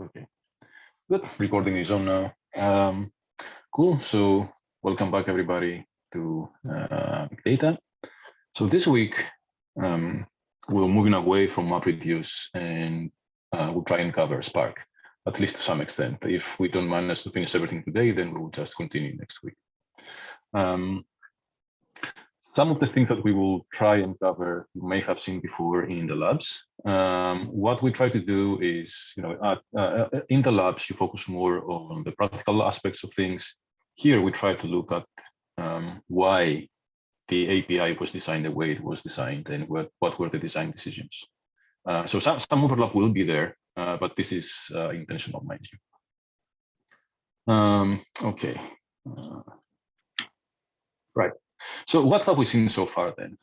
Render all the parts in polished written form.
Okay, good. Recording is on now. Cool. So welcome back, everybody, to Big Data. So this week, we're moving away from MapReduce and we'll try and cover Spark, at least to some extent. If we don't manage to finish everything today, then we will just continue next week. Some of the things that we will try and cover, you may have seen before in the labs. What we try to do is, in the labs, you focus more on the practical aspects of things. Here, we try to look at why the API was designed the way it was designed and what were the design decisions. So some overlap will be there, but this is intentional, mind you. Okay. Right. So what have we seen so far then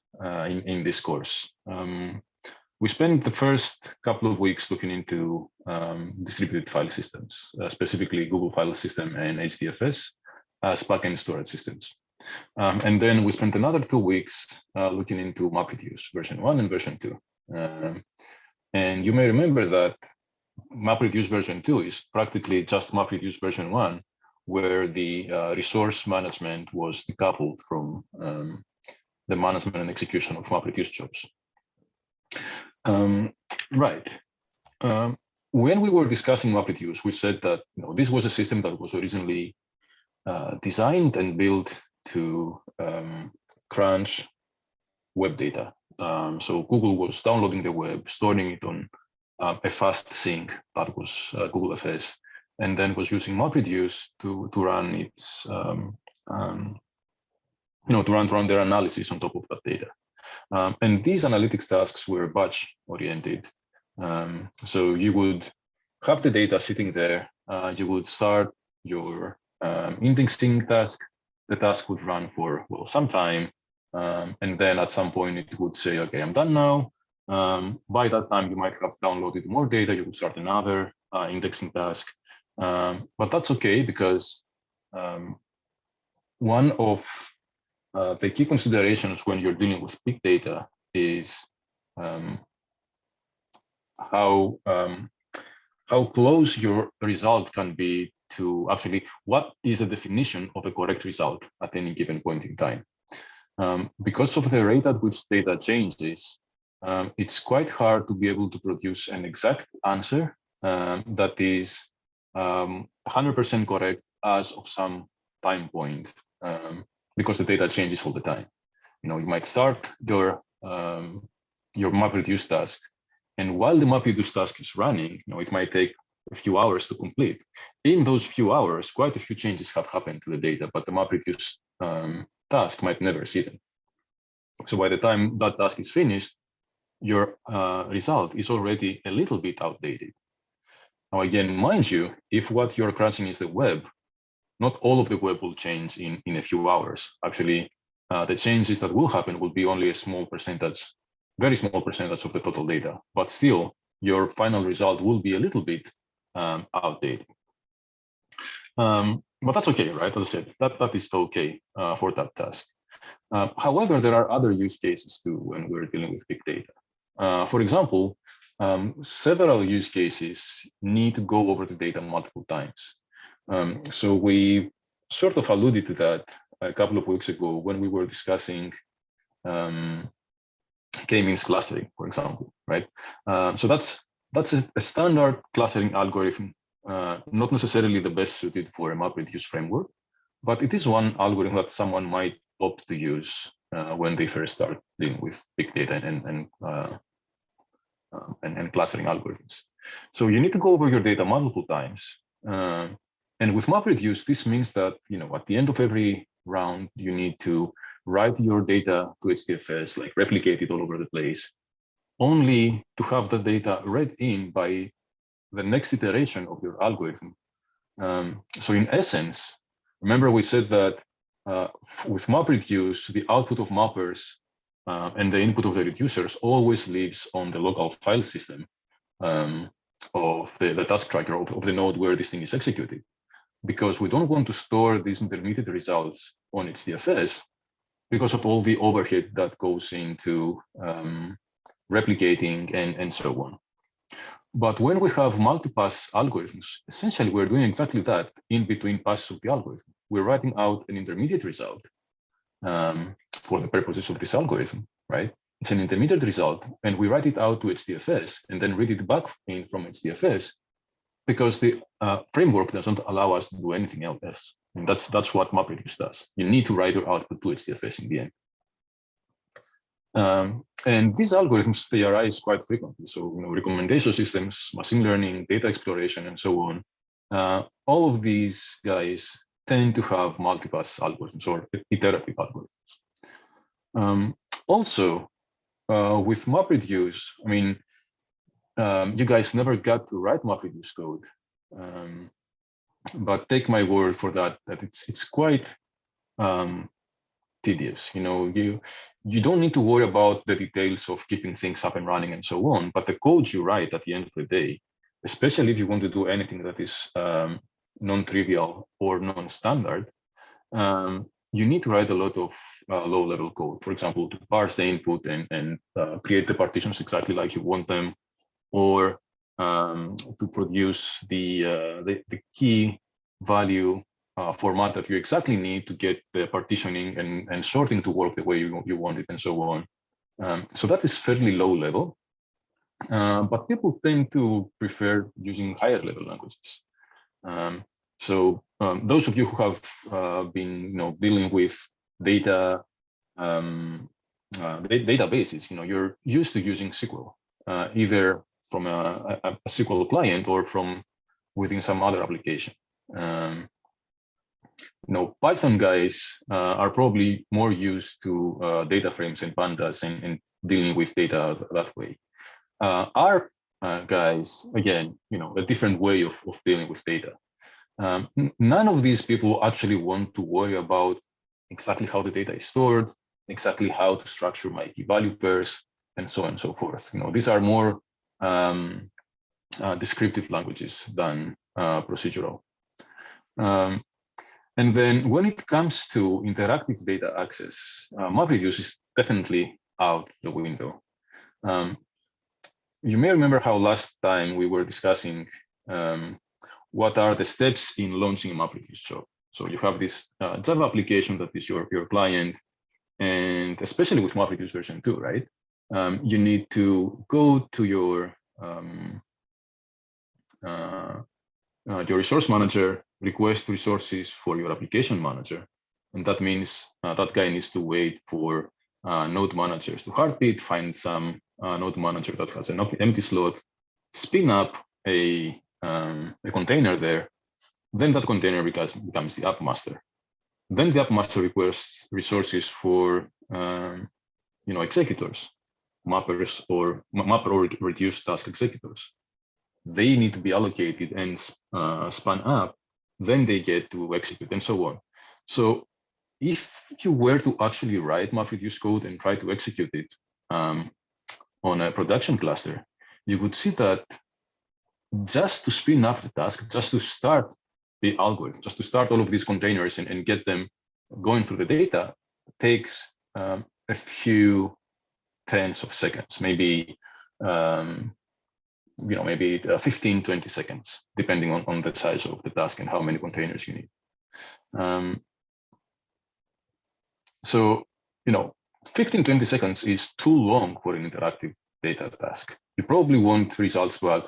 in this course? We spent the first couple of weeks looking into distributed file systems, specifically Google File System and HDFS as backend storage systems. And then we spent another 2 weeks looking into MapReduce version 1 and version 2. And you may remember that MapReduce version 2 is practically just MapReduce version 1, where the resource management was decoupled from the management and execution of MapReduce jobs. Right. When we were discussing MapReduce, we said that this was a system that was originally designed and built to crunch web data. So Google was downloading the web, storing it on a fast sync that was Google FS, and then was using MapReduce to run its to run their analysis on top of that data. And these analytics tasks were batch oriented. So you would have the data sitting there. You would start your indexing task. The task would run for some time, and then at some point it would say, "Okay, I'm done now." By that time, you might have downloaded more data. You would start another indexing task. But that's okay, because one of the key considerations when you're dealing with big data is how close your result can be to actually what is the definition of a correct result at any given point in time. Because of the rate at which data changes, it's quite hard to be able to produce an exact answer that is 100% correct as of some time point, because the data changes all the time. You might start your MapReduce task, and while the MapReduce task is running, it might take a few hours to complete. In those few hours, quite a few changes have happened to the data, but the MapReduce task might never see them. So by the time that task is finished, your result is already a little bit outdated. Now, again, mind you, if what you're crunching is the web, not all of the web will change in a few hours. Actually, the changes that will happen will be only a small percentage, very small percentage of the total data, but still your final result will be a little bit outdated. But that's okay, right? As I said, that is okay for that task. However, there are other use cases too when we're dealing with big data. For example, several use cases need to go over the data multiple times. So we sort of alluded to that a couple of weeks ago when we were discussing k-means clustering, for example, right? So that's a standard clustering algorithm, not necessarily the best suited for a MapReduce framework, but it is one algorithm that someone might opt to use when they first start dealing with big data and clustering algorithms. So you need to go over your data multiple times. And with MapReduce, this means that at the end of every round, you need to write your data to HDFS, like replicate it all over the place, only to have the data read in by the next iteration of your algorithm. So in essence, remember we said that with MapReduce, the output of mappers and the input of the reducers always lives on the local file system of the task tracker of the node where this thing is executed, because we don't want to store these intermediate results on HDFS because of all the overhead that goes into replicating and so on. But when we have multi-pass algorithms, essentially we're doing exactly that in between passes of the algorithm. We're writing out an intermediate result for the purposes of this algorithm, right? It's an intermediate result, and we write it out to HDFS and then read it back in from HDFS because the framework doesn't allow us to do anything else. And that's what MapReduce does. You need to write your output to HDFS in the end. And these algorithms, they arise quite frequently. So, recommendation systems, machine learning, data exploration, and so on. All of these guys tend to have multi-pass algorithms or iterative algorithms. Also, with MapReduce, I mean, you guys never got to write MapReduce code, but take my word for that it's quite tedious. You don't need to worry about the details of keeping things up and running and so on, but the code you write at the end of the day, especially if you want to do anything that is non-trivial or non-standard, you need to write a lot of low-level code. For example, to parse the input and create the partitions exactly like you want them, or to produce the key value format that you exactly need to get the partitioning and sorting to work the way you want it, and so on. So that is fairly low level, but people tend to prefer using higher level languages. So those of you who have been dealing with data databases, you're used to using SQL, either from a SQL client or from within some other application. Python guys are probably more used to data frames and pandas and dealing with data that way. R guys, again, a different way of dealing with data. None of these people actually want to worry about exactly how the data is stored, exactly how to structure my key value pairs, and so on and so forth. These are more descriptive languages than procedural. And then when it comes to interactive data access, MapReduce is definitely out the window. You may remember how last time we were discussing what are the steps in launching a MapReduce job. So you have this Java application that is your client, and especially with MapReduce version 2, right? You need to go to your resource manager, request resources for your application manager. And that means that guy needs to wait for node managers to heartbeat, find some node manager that has an empty slot, spin up a container there. Then that container becomes the app master. Then the app master requests resources for executors, mappers or mapper or reduced task executors. They need to be allocated and spun up, then they get to execute and so on. So if you were to actually write MapReduce code and try to execute it on a production cluster, you would see that just to spin up the task, just to start the algorithm, just to start all of these containers and get them going through the data takes a few tens of seconds, maybe maybe 15, 20 seconds, depending on the size of the task and how many containers you need. So 15, 20 seconds is too long for an interactive data task. You probably want results back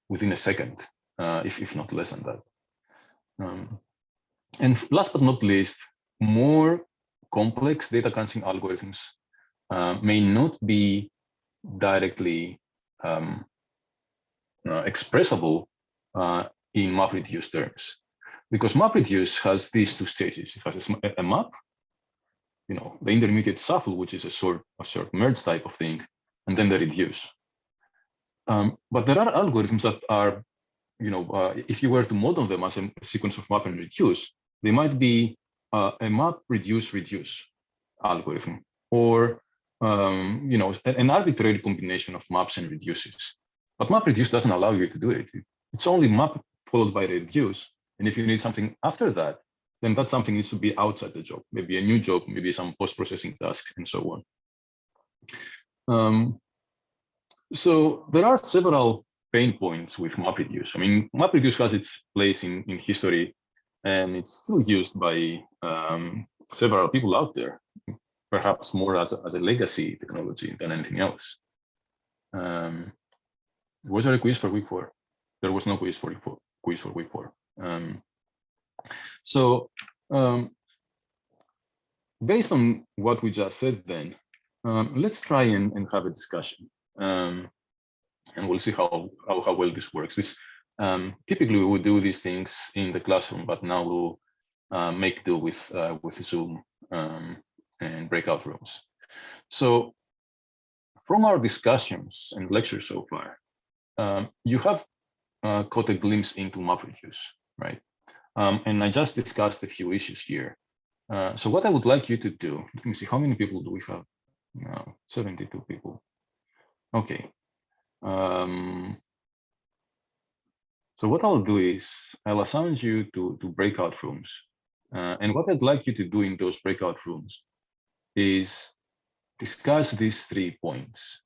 within a second, if not less than that. And last but not least, more complex data crunching algorithms may not be directly expressible in MapReduce terms, because MapReduce has these two stages. It has a map, the intermediate shuffle, which is a sort merge type of thing, and then the reduce. But there are algorithms that are, if you were to model them as a sequence of map and reduce, they might be a map reduce algorithm, or an arbitrary combination of maps and reduces. But MapReduce doesn't allow you to do it. It's only map followed by reduce. And if you need something after that, then that something needs to be outside the job, maybe a new job, maybe some post-processing task, and so on. So there are several pain points with MapReduce. I mean, MapReduce has its place in history, and it's still used by several people out there, perhaps more as a legacy technology than anything else. Was there a quiz for week 4? There was no quiz for week 4. So based on what we just said then, let's try and have a discussion. And we'll see how well this works. This typically we would do these things in the classroom, but now we'll make do with Zoom and breakout rooms. So from our discussions and lectures so far, you have caught a glimpse into MapReduce, right? And I just discussed a few issues here. So what I would like you to do, let me see, how many people do we have now? 72 people. Okay. So what I'll do is I'll assign you to breakout rooms. And what I'd like you to do in those breakout rooms is discuss these 3 points.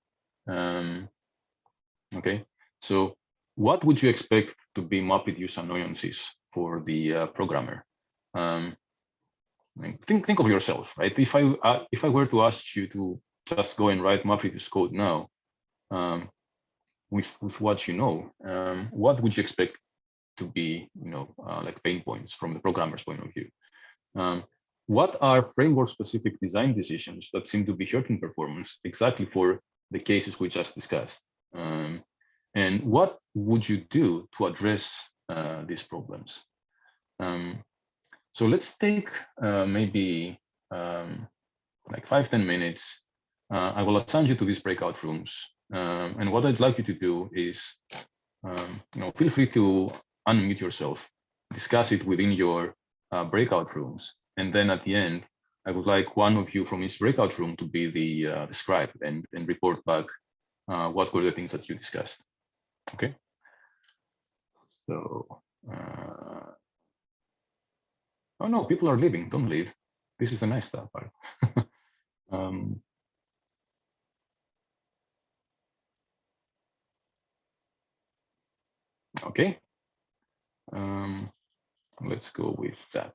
Okay, so what would you expect to be MapReduce annoyances for the programmer? Think of yourself, right? If I were to ask you to just go and write MapReduce code now, with what you know, what would you expect to be, like pain points from the programmer's point of view? What are framework-specific design decisions that seem to be hurting performance exactly for the cases we just discussed? And what would you do to address these problems? So let's take maybe like 5-10 minutes. I will assign you to these breakout rooms. And what I'd like you to do is, feel free to unmute yourself, discuss it within your breakout rooms. And then at the end, I would like one of you from each breakout room to be the scribe and report back what were the things that you discussed. Okay. So, oh no, people are leaving. Don't leave. This is the nice stuff part. Okay. Let's go with that.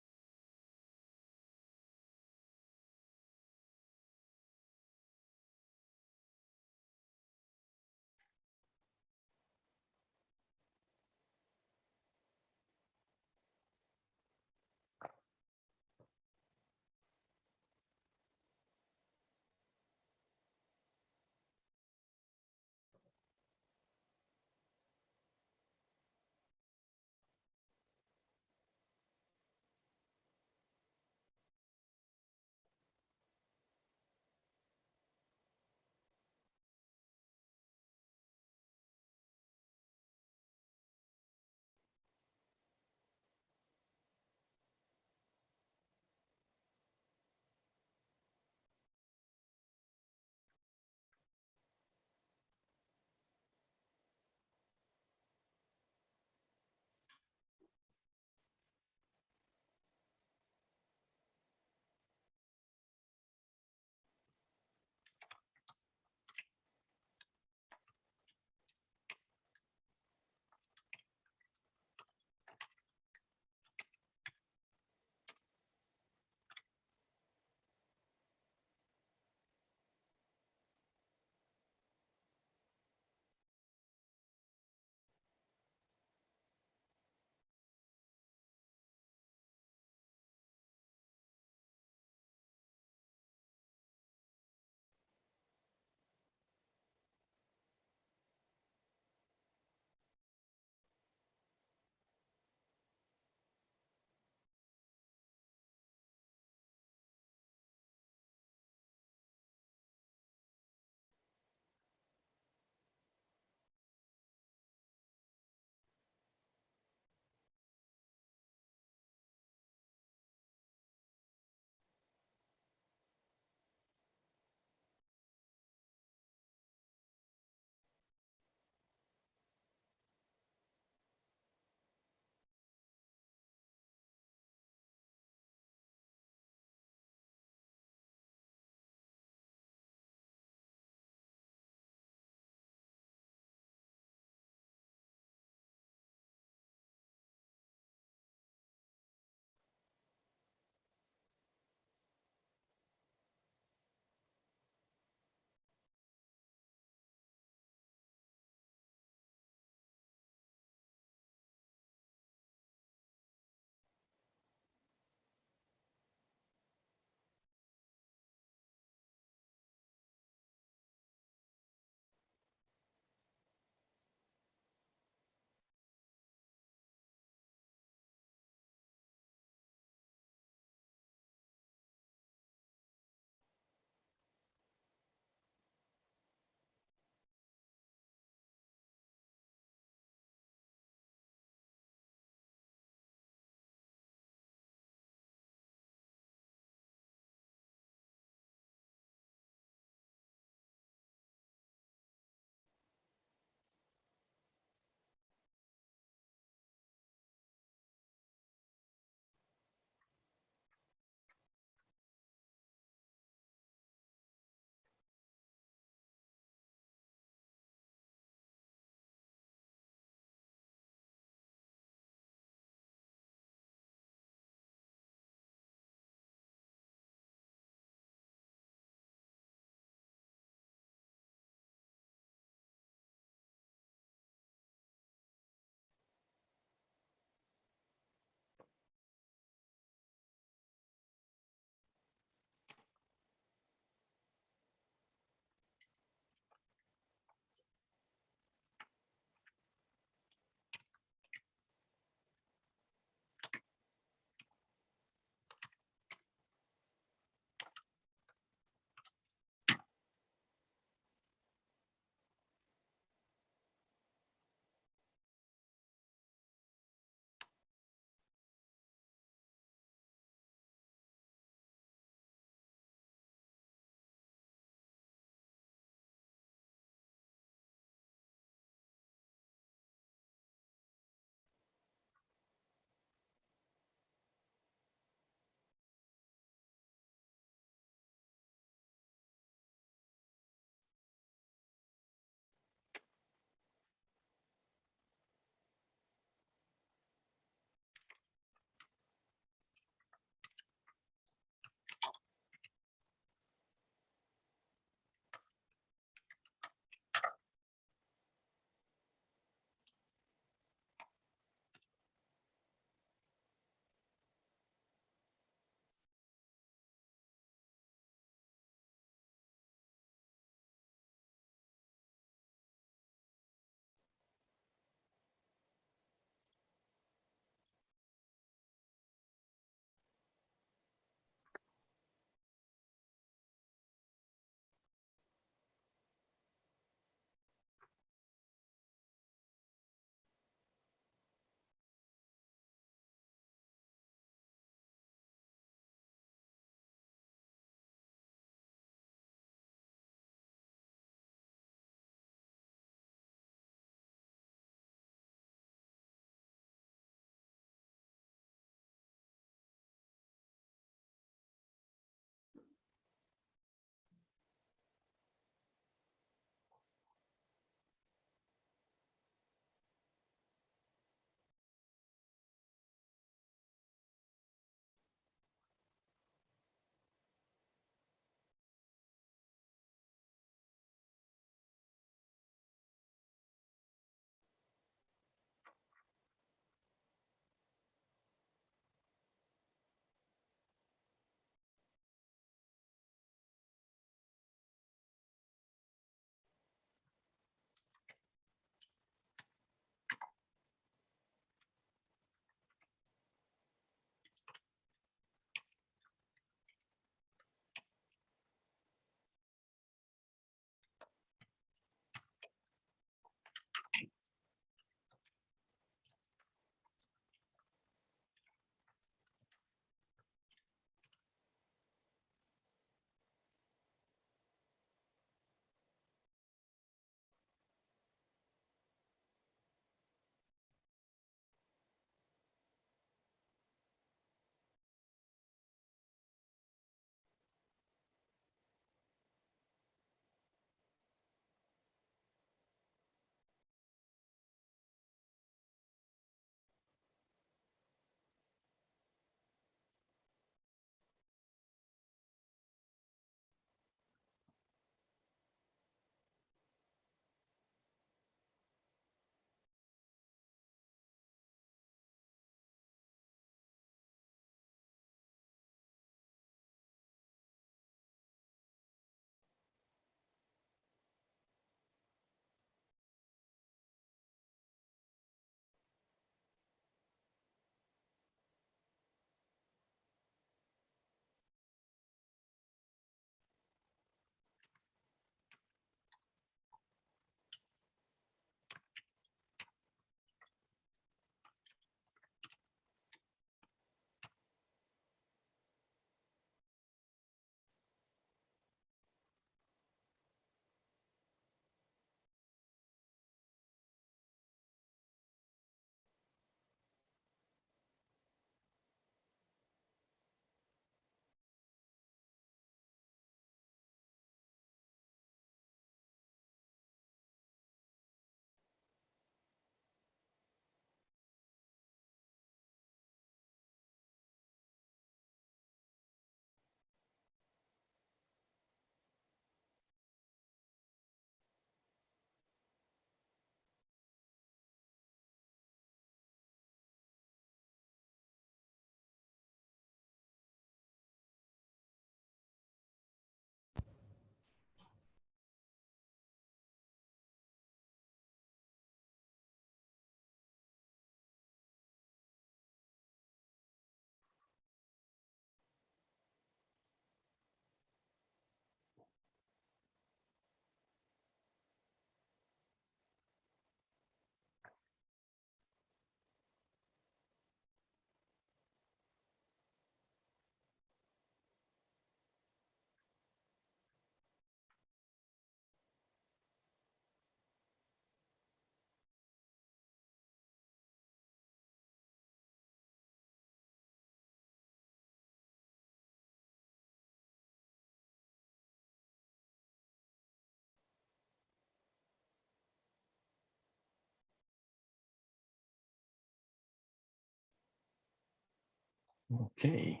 Okay.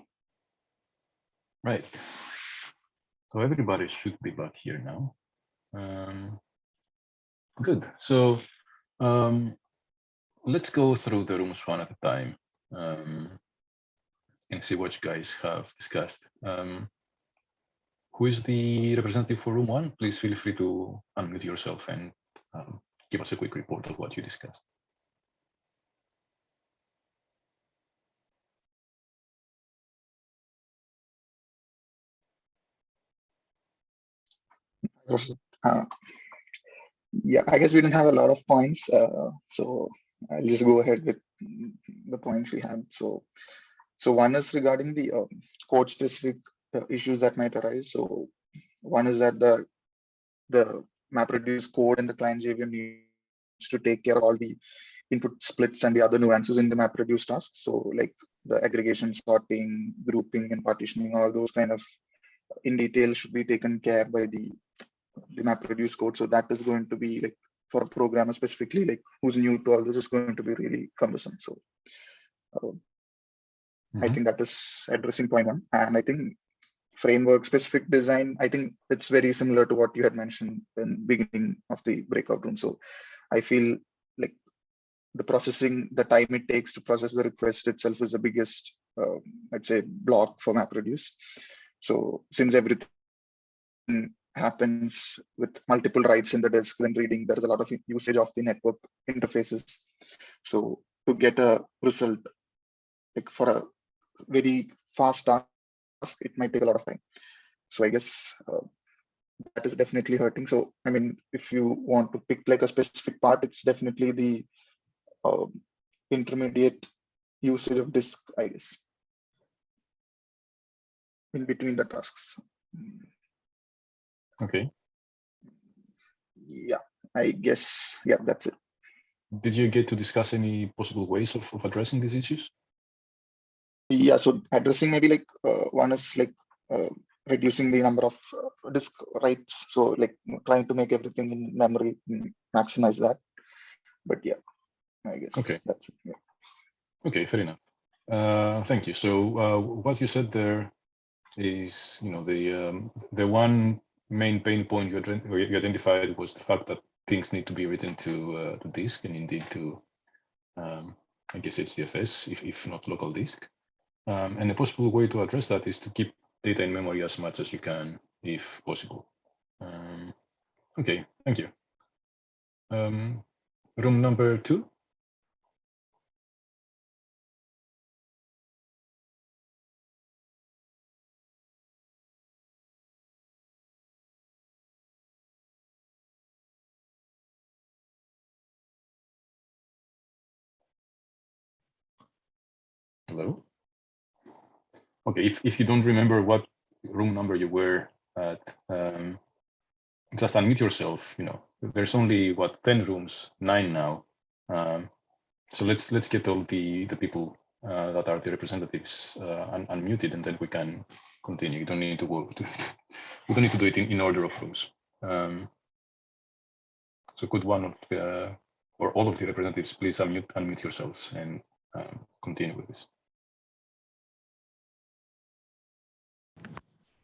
Right. So everybody should be back here now. Good. So let's go through the rooms one at a time and see what you guys have discussed. Who is the representative for room one? Please feel free to unmute yourself and give us a quick report of what you discussed. Uh, yeah, I guess we didn't have a lot of points, so I'll just go ahead with the points we had. So one is regarding the code-specific issues that might arise. So one is that the MapReduce code and the client JVM needs to take care of all the input splits and the other nuances in the MapReduce task. So like the aggregation, sorting, grouping, and partitioning, all those kind of in detail should be taken care by the MapReduce code. So that is going to be like for a programmer specifically, like who's new to all this, is going to be really cumbersome. So I think that is addressing point one. And I think framework specific design, I think it's very similar to what you had mentioned in beginning of the breakout room. So I feel like the processing, the time it takes to process the request itself is the biggest, I'd say, block for MapReduce. So since everything happens with multiple writes in the disk when reading, there is a lot of usage of the network interfaces. So to get a result, like for a very fast task, it might take a lot of time. So I guess that is definitely hurting. So I mean, if you want to pick like a specific part, it's definitely the intermediate usage of disk, I guess, in between the tasks. Okay. Yeah, I guess, yeah, that's it. Did you get to discuss any possible ways of addressing these issues? Yeah, so addressing maybe like one is like reducing the number of disk writes. So like trying to make everything in memory, maximize that. But yeah, I guess that's it. Yeah. Okay, fair enough. Thank you. So what you said there is, the one main pain point you identified was the fact that things need to be written to disk and indeed to, I guess, HDFS, if not local disk. And a possible way to address that is to keep data in memory as much as you can, if possible. Okay, thank you. Room number 2. Hello? Okay, if you don't remember what room number you were at, just unmute yourself. There's only what, 10 rooms, 9 now. So let's get all the people that are the representatives unmuted, and then we can continue. You don't need to work. We don't need to do it in order of rooms. So could one of the, or all of the representatives please unmute yourselves and continue with this.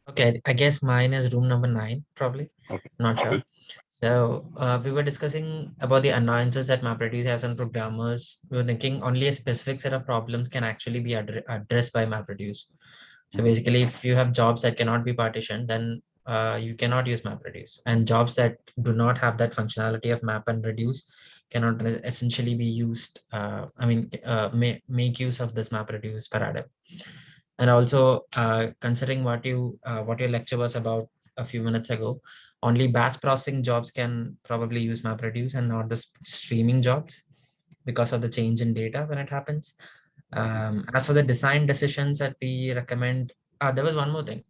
Okay, I guess mine is room number 9, probably. Okay. Not sure. Good. So we were discussing about the annoyances that MapReduce has on programmers. We were thinking only a specific set of problems can actually be addressed by MapReduce. So basically, if you have jobs that cannot be partitioned, then you cannot use MapReduce. And jobs that do not have that functionality of map and reduce cannot essentially be used. Make use of this MapReduce paradigm. And also considering what your lecture was about a few minutes ago, only batch processing jobs can probably use MapReduce and not the streaming jobs because of the change in data when it happens. As for the design decisions that we recommend, there was one more thing.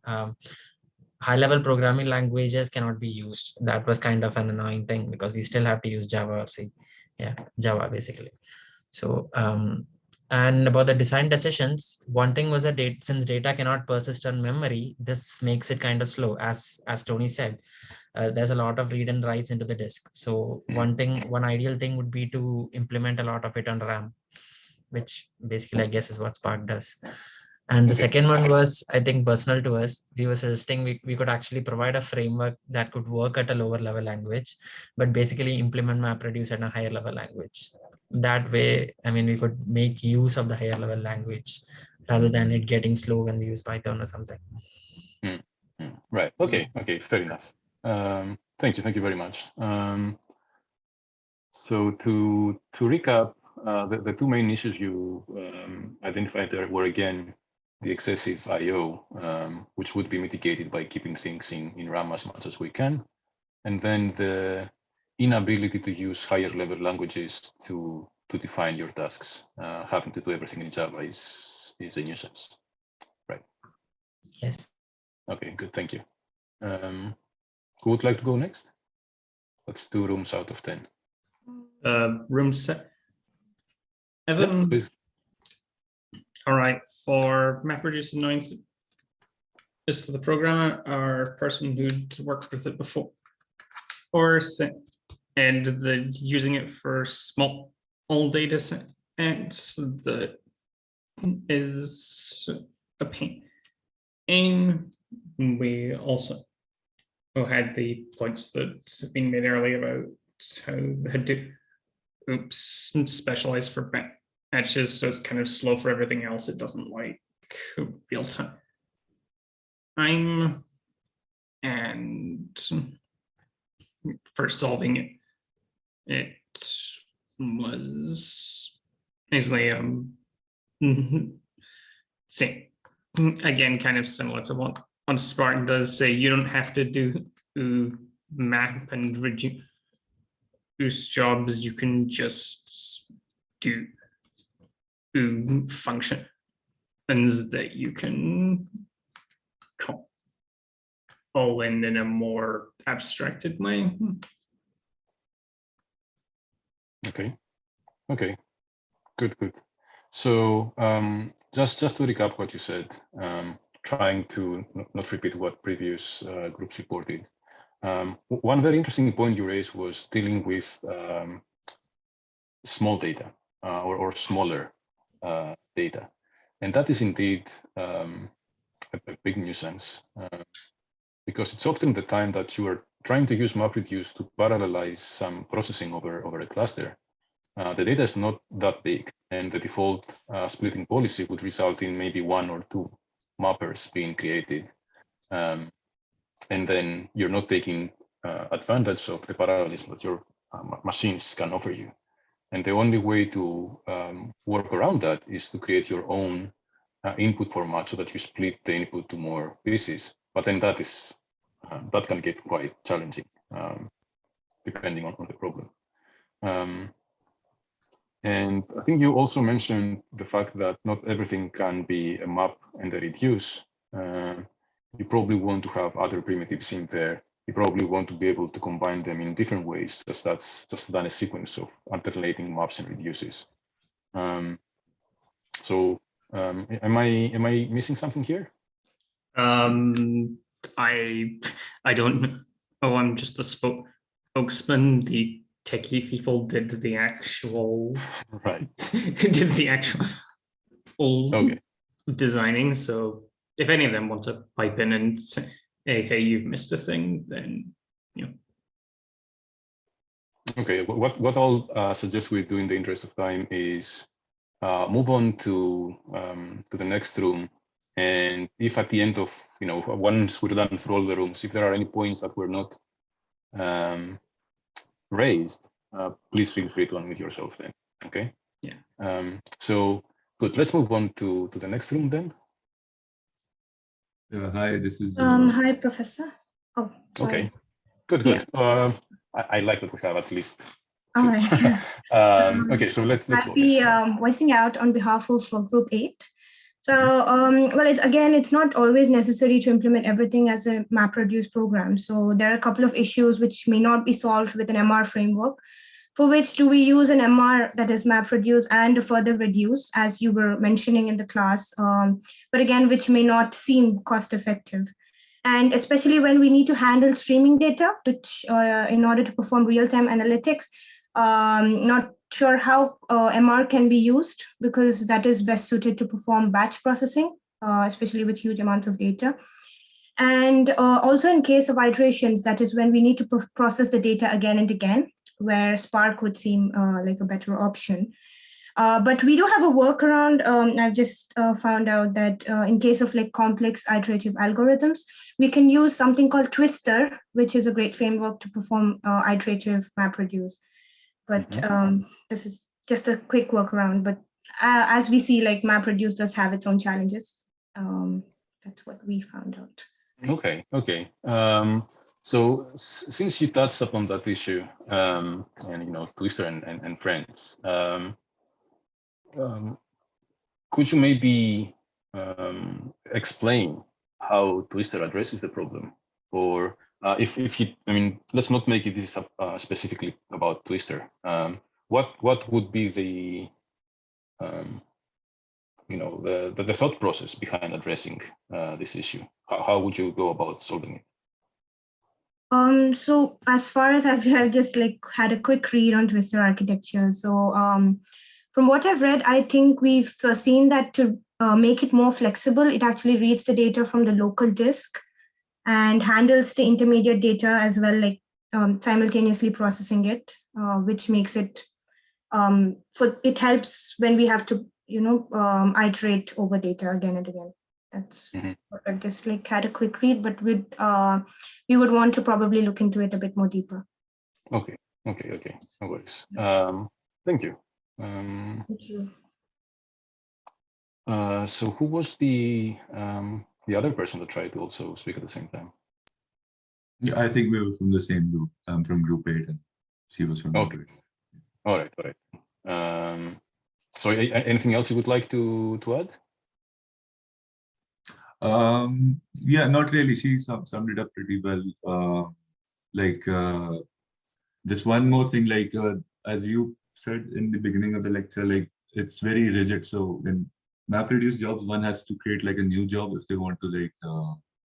High-level programming languages cannot be used. That was kind of an annoying thing because we still have to use Java or C. Yeah, Java basically. So and about the design decisions, one thing was that since data cannot persist on memory, this makes it kind of slow. As Tony said, there's a lot of read and writes into the disk. So one ideal thing would be to implement a lot of it on RAM, which basically I guess is what Spark does. And the second one was, I think, personal to us. We were suggesting we could actually provide a framework that could work at a lower level language, but basically implement MapReduce at a higher level language. That way, I mean, we could make use of the higher level language rather than it getting slow when we use Python or something. Right. Okay. Okay. Fair enough. Thank you. Thank you very much. So to recap, the two main issues you identified there were, again, the excessive I/O, which would be mitigated by keeping things in RAM as much as we can, and then the inability to use higher level languages to define your tasks. Having to do everything in Java is a nuisance, right? Yes. Okay, good. Thank you. Who would like to go next? That's 2 rooms out of 10. Room 7. Evan. Yep, all right, for MapReduce annoyance, is for the programmer or person who'd worked with it before, and the using it for small data sets that is a pain. And we also had the points that have been made earlier about how had to specialize for batches, so it's kind of slow for everything else. It doesn't like real time. And for solving it, it was easily same again, kind of similar to what on Spartan does say. You don't have to do map and reduce jobs. You can just do functions that you can call in a more abstracted way. Okay. Okay. Good. Good. So just to recap what you said, trying to not repeat what previous groups reported. One very interesting point you raised was dealing with small data or smaller data, and that is indeed a big nuisance because it's often the time that you are trying to use MapReduce to parallelize some processing over a cluster. The data is not that big, and the default splitting policy would result in maybe 1 or 2 mappers being created. And then you're not taking advantage of the parallelism that your machines can offer you. And the only way to work around that is to create your own input format so that you split the input to more pieces. But then that is that can get quite challenging depending on the problem. And I think you also mentioned the fact that not everything can be a map and a reduce. You probably want to have other primitives in there. You probably want to be able to combine them in different ways, as that's just done a sequence of alternating maps and reduces. Am I missing something here? I don't know. Oh, I'm just the spokesman. The techie people did the actual did the actual designing. So if any of them want to pipe in and say, hey, you've missed a thing, then Okay, what I'll suggest we do in the interest of time is move on to the next room. And if at the end of, once we're done through all the rooms, if there are any points that were not raised, please feel free to unmute yourself then, okay? Yeah. So good, let's move on to the next room then. Hi, this is... Hi, Professor. Oh, sorry. Okay, good. Yeah. I like that we have at least two. All right. Okay, so let's go. I'll be voicing out on behalf of Group 8. So, well, it's not always necessary to implement everything as a MapReduce program. So there are a couple of issues which may not be solved with an MR framework. For which do we use an MR that is MapReduce and a further reduce, as you were mentioning in the class, but again, which may not seem cost effective. And especially when we need to handle streaming data, which in order to perform real-time analytics, not sure how MR can be used because that is best suited to perform batch processing. especially with huge amounts of data. And also in case of iterations, that is when we need to process the data again and again, where Spark would seem like a better option. But we do have a workaround. I've just found out that in case of like complex iterative algorithms, we can use something called Twister, which is a great framework to perform iterative MapReduce. But this is just a quick workaround. But as we see, like MapReduce does have its own challenges. That's what we found out. Okay. So since you touched upon that issue, and Twister and friends, could you maybe explain how Twister addresses the problem, or if you, let's not make it this specifically about Twister. What would be the the thought process behind addressing this issue? How would you go about solving it? So as far as I've just like had a quick read on Twister architecture. So from what I've read, I think we've seen that to make it more flexible, it actually reads the data from the local disk and handles the intermediate data as well, like simultaneously processing it, which makes it it helps when we have to iterate over data again and again. That's what I've just like had a quick read, but we would want to probably look into it a bit more deeper. Okay. No worries. Thank you. Thank you. So who was the other person that tried to also speak at the same time? Yeah, I think we were from the same group. I'm from group 8 and she was from group 8. All right. So anything else you would like to add? Yeah, not really. She summed it up pretty well. Just one more thing, as you said in the beginning of the lecture, it's very rigid. So in MapReduce jobs, one has to create like a new job if they want to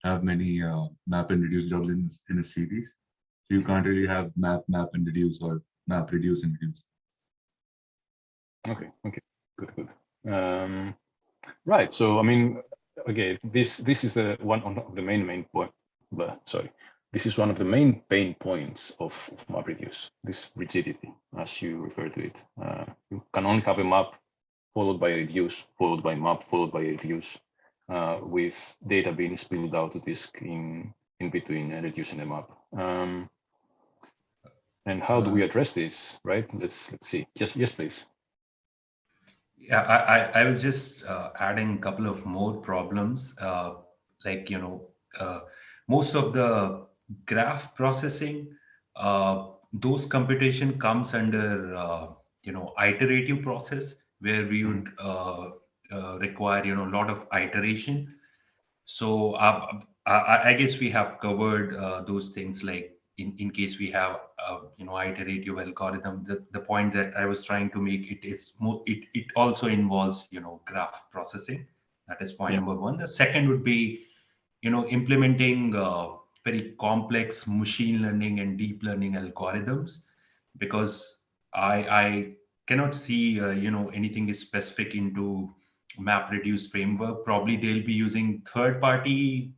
have many map and reduce jobs in a series. So you can't really have map and reduce or map reduce and reduce. Okay, good. Right. So again, this is the one of the main point. Sorry, this is one of the main pain points of MapReduce. This rigidity, as you refer to it. You can only have a map followed by a reduce, followed by map, followed by a reduce, with data being spilled out to disk in between reducing the map. And how do we address this? Right. Let's see. Yes, please. Yeah, I was just adding a couple of more problems. Most of the graph processing, those computation comes under iterative process where we would require a lot of iteration. So I guess we have covered those things, like in case we have iterative algorithm. The point that I was trying to make, it also involves graph processing. That is point number one. The second would be implementing very complex machine learning and deep learning algorithms, because I cannot see anything is specific into MapReduce framework. Probably they'll be using third-party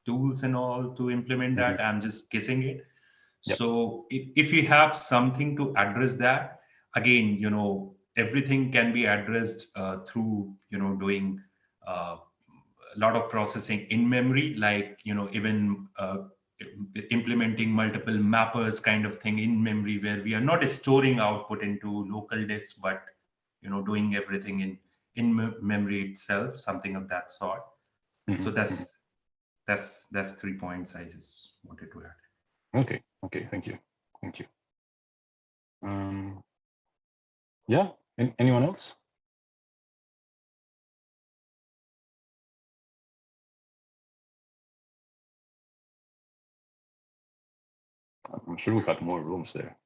tools and all to implement that. I'm just guessing it. Yep. So if you have something to address that, again, everything can be addressed through doing a lot of processing in memory, like even implementing multiple mappers kind of thing in memory, where we are not storing output into local disk, but doing everything in memory itself, something of that sort. So that's 3 points I just wanted to add. Okay, thank you. Yeah, anyone else? I'm sure we had more rooms there.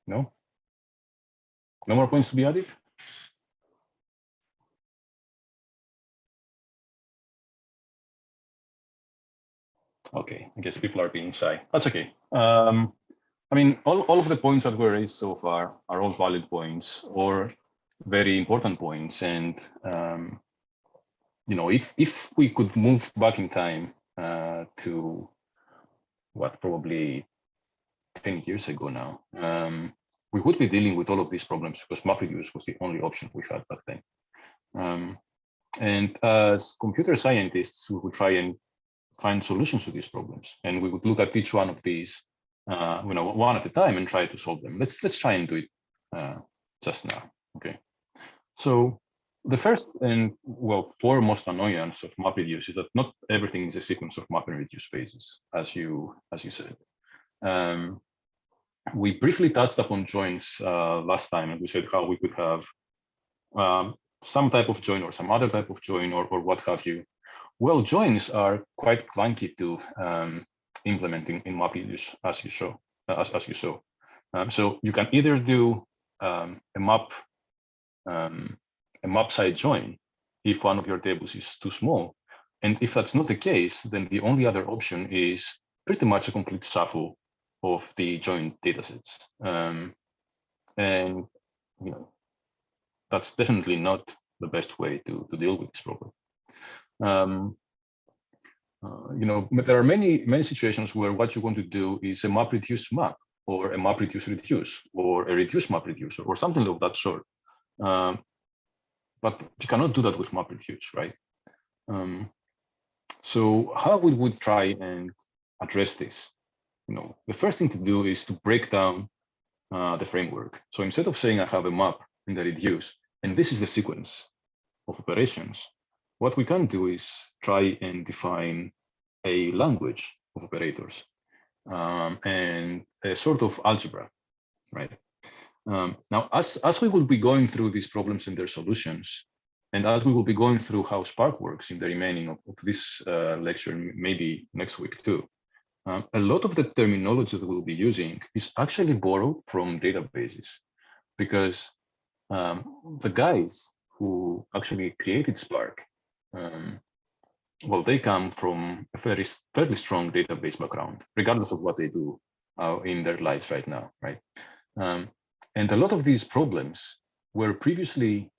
No? No more points to be added? Okay, I guess people are being shy. That's okay. I mean, all of the points that were raised so far are all valid points or very important points. And, you know, if we could move back in time to what, probably 10 years ago now, we would be dealing with all of these problems because MapReduce was the only option we had back then. And as computer scientists, we would try and find solutions to these problems, and we would look at each one of these, you know, one at a time and try to solve them. Let's try and do it just now. Okay. So the first and, well, foremost annoyance of MapReduce is that not everything is a sequence of map and reduce spaces, as you said. We briefly touched upon joins last time, and we said how we could have some type of join or some other type of join or what have you. Well, joins are quite clunky to implement in MapReduce, as you saw. So you can either do a map side join if one of your tables is too small, and if that's not the case, then the only other option is pretty much a complete shuffle of the joint datasets. And you know, that's definitely not the best way to deal with this problem. You know, there are many situations where what you want to do is a map reduce map, or a map reduce reduce, or a reduce map reduce, or something of that sort. But you cannot do that with map reduce, right? So how we would try and address this? You know, the first thing to do is to break down the framework. So instead of saying I have a map in the reduce, and this is the sequence of operations, what we can do is try and define a language of operators and a sort of algebra, right? Now, as we will be going through these problems and their solutions, and as we will be going through how Spark works in the remaining of this lecture, maybe next week too, a lot of the terminology that we'll be using is actually borrowed from databases, because the guys who actually created Spark, well, they come from a fairly strong database background, regardless of what they do in their lives right now, right? And a lot of these problems were previously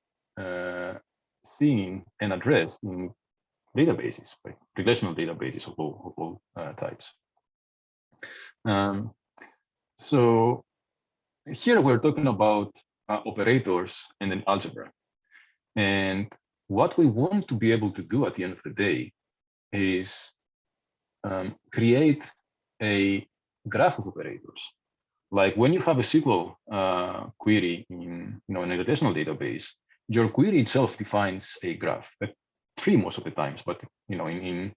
seen and addressed in databases, right? Relational databases of all types. So here we're talking about operators and an algebra. And what we want to be able to do at the end of the day is create a graph of operators. Like when you have a SQL query in, in a relational database, your query itself defines a graph, a tree most of the times, but in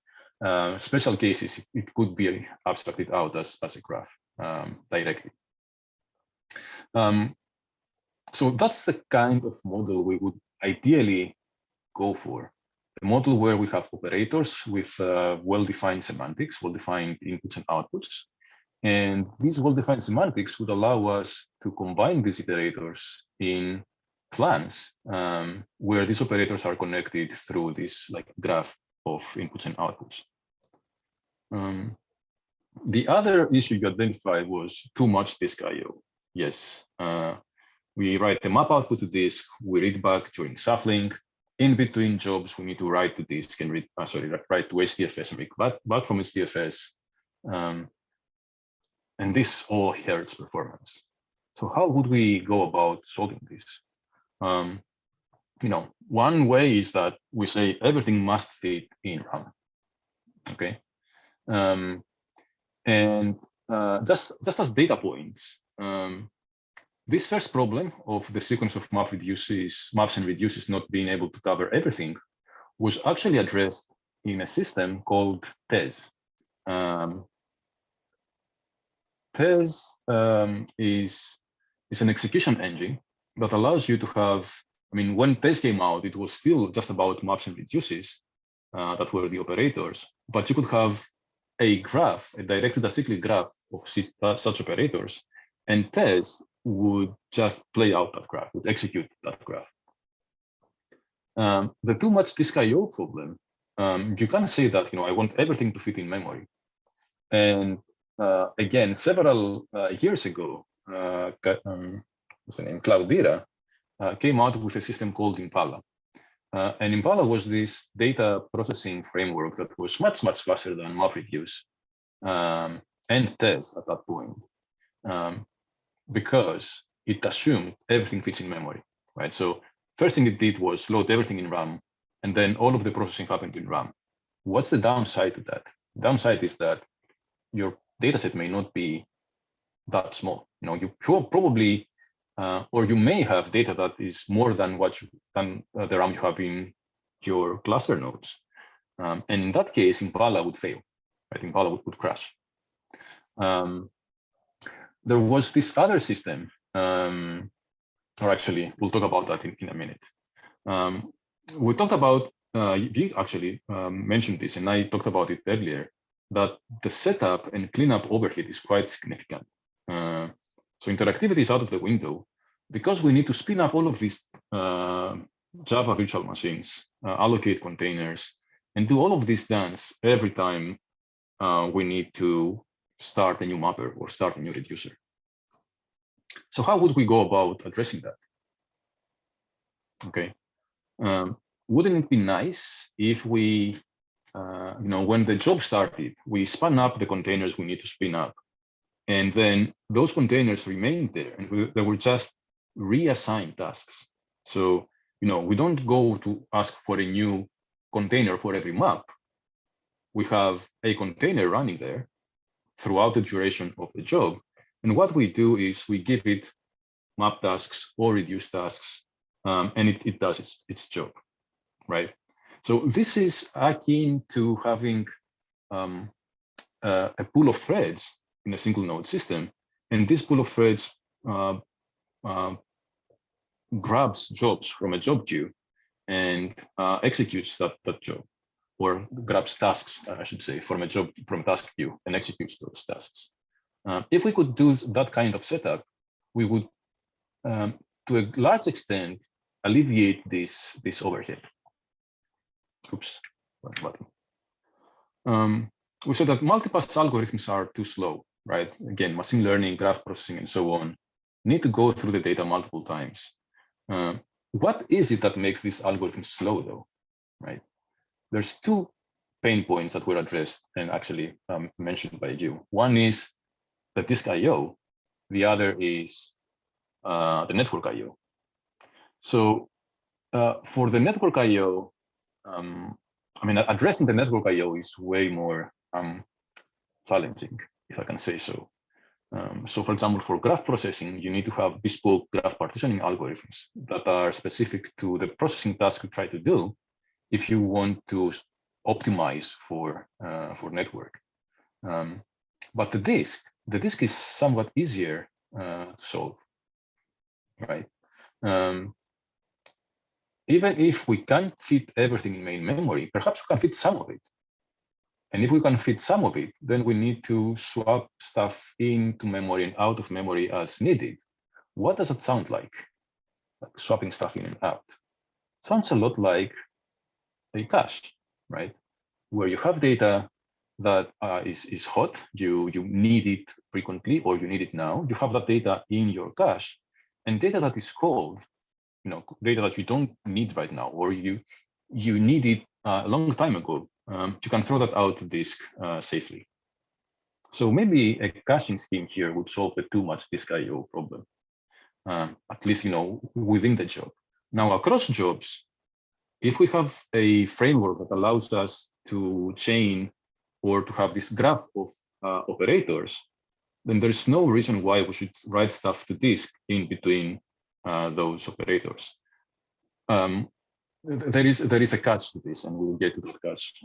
special cases, it could be abstracted out as a graph directly. So that's the kind of model we would ideally go for. A model where we have operators with well-defined semantics, well-defined inputs and outputs. And these well-defined semantics would allow us to combine these iterators in plans where these operators are connected through this graph of inputs and outputs. The other issue you identified was too much disk I/O. Yes, we write the map output to disk, we read back during shuffling. In between jobs, we need to write to disk and write to HDFS and read back from HDFS. And this all hurts performance. So how would we go about solving this? One way is that we say everything must fit in RAM. Okay, and just as data points, this first problem of the sequence of maps and reduces not being able to cover everything was actually addressed in a system called TES. TES is an execution engine that allows you to have, when TES came out, it was still just about maps and reduces that were the operators, but you could have a graph, a directed acyclic graph of such operators, and TES would just play out that graph, would execute that graph. The too much disk I/O problem, you can say that, I want everything to fit in memory. And again, several years ago, what's the name, Cloudera, came out with a system called Impala. And Impala was this data processing framework that was much, much faster than MapReduce and Tez at that point, because it assumed everything fits in memory, right? So first thing it did was load everything in RAM, and then all of the processing happened in RAM. What's the downside to that? The downside is that your dataset may not be that small. You know, you probably, or you may have data that is more than what the RAM you have in your cluster nodes. And in that case, Impala would fail, right? Impala would crash. There was this other system, or actually, we'll talk about that in a minute. We talked about, you actually mentioned this, and I talked about it earlier, that the setup and cleanup overhead is quite significant. So interactivity is out of the window because we need to spin up all of these Java virtual machines, allocate containers, and do all of this dance every time we need to start a new mapper or start a new reducer. So how would we go about addressing that? Okay, wouldn't it be nice if we, when the job started, we spun up the containers we need to spin up, and then those containers remained there, and they were just reassigned tasks. So, we don't go to ask for a new container for every map. We have a container running there throughout the duration of the job. And what we do is we give it map tasks or reduce tasks, and it does its job, right? So this is akin to having a pool of threads in a single node system. And this pool of threads grabs jobs from a job queue and executes that job, or grabs tasks, I should say, from a task queue and executes those tasks. If we could do that kind of setup, we would, to a large extent, alleviate this overhead. Oops, wrong button. We said that multipass algorithms are too slow, right? Again, machine learning, graph processing, and so on need to go through the data multiple times. What is it that makes these algorithms slow, though, right? There's two pain points that were addressed and actually mentioned by you. One is the disk I/O. The other is the network I/O. So for the network I/O, addressing the network I/O is way more challenging, if I can say so. So for example, for graph processing, you need to have bespoke graph partitioning algorithms that are specific to the processing task you try to do if you want to optimize for network. But the disk is somewhat easier to solve, right? Even if we can't fit everything in main memory, perhaps we can fit some of it. And if we can fit some of it, then we need to swap stuff into memory and out of memory as needed. What does it sound like swapping stuff in and out? Sounds a lot like a cache, right? Where you have data that is hot, you need it frequently, or you need it now. You have that data in your cache, and data that is cold, data that you don't need right now, or you need it a long time ago. You can throw that out to disk safely. So maybe a caching scheme here would solve the too much disk I/O problem, at least within the job. Now across jobs, if we have a framework that allows us to chain or to have this graph of operators, then there's no reason why we should write stuff to disk in between those operators. There is a catch to this, and we'll get to that catch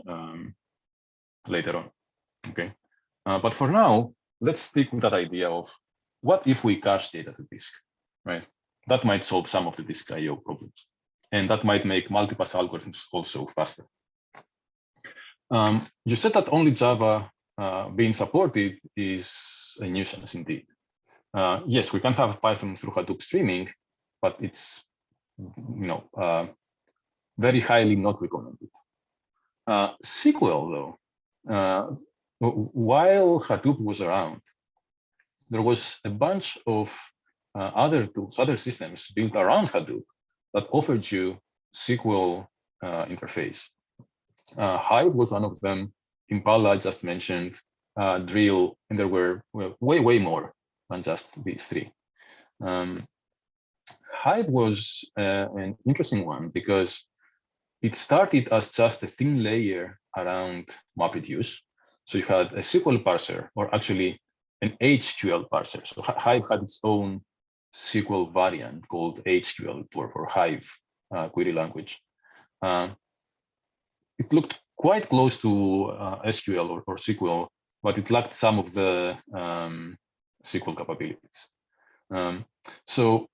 later on. Okay, but for now, let's stick with that idea of what if we cache data to disk, right? That might solve some of the disk I/O problems, and that might make multipass algorithms also faster. You said that only Java being supported is a nuisance indeed. Yes, we can have Python through Hadoop streaming, but it's very highly not recommended. SQL, though, while Hadoop was around, there was a bunch of other tools, other systems built around Hadoop that offered you SQL interface. Hive was one of them. Impala, I just mentioned, Drill, and there were way more than just these three. Hive was an interesting one because it started as just a thin layer around MapReduce. So you had a SQL parser, or actually an HQL parser. So Hive had its own SQL variant called HQL for Hive query language. It looked quite close to SQL or SQL, but it lacked some of the SQL capabilities. So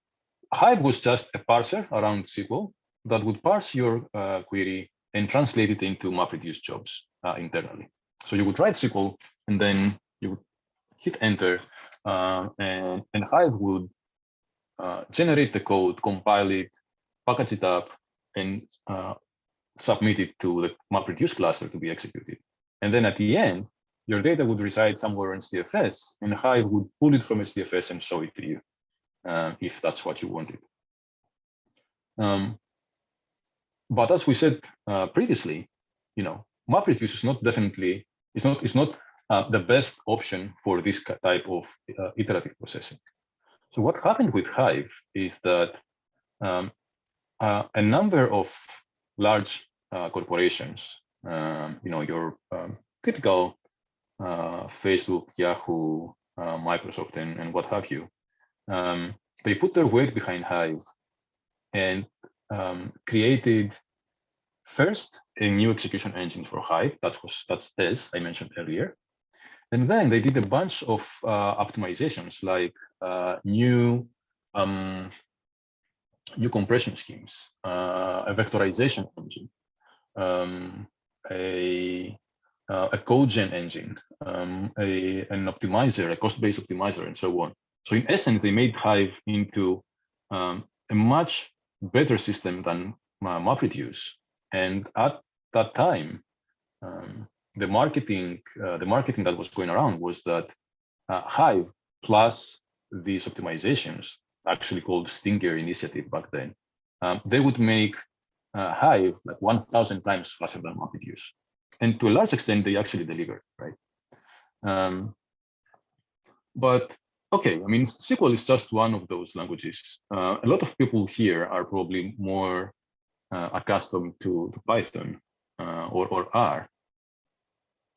Hive was just a parser around SQL that would parse your query and translate it into MapReduce jobs internally. So you would write SQL and then you would hit enter, and Hive would generate the code, compile it, package it up, and submit it to the MapReduce cluster to be executed. And then at the end, your data would reside somewhere in SDFS, and Hive would pull it from SDFS and show it to you if that's what you wanted. But as we said previously, MapReduce is not definitely it's not the best option for this type of iterative processing. So what happened with Hive is that a number of large corporations, your typical Facebook, Yahoo, Microsoft, and what have you, they put their weight behind Hive and created first a new execution engine for Hive. That's TES I mentioned earlier, and then they did a bunch of optimizations like new compression schemes, a vectorization engine, a code gen engine, an optimizer, a cost-based optimizer, and so on. So in essence, they made Hive into a much better system than MapReduce. And at that time, the marketing that was going around was that Hive plus these optimizations, actually called Stinger Initiative back then, they would make Hive like 1,000 times faster than MapReduce. And to a large extent, they actually delivered, right? But okay, I mean, SQL is just one of those languages. A lot of people here are probably more accustomed to Python or R.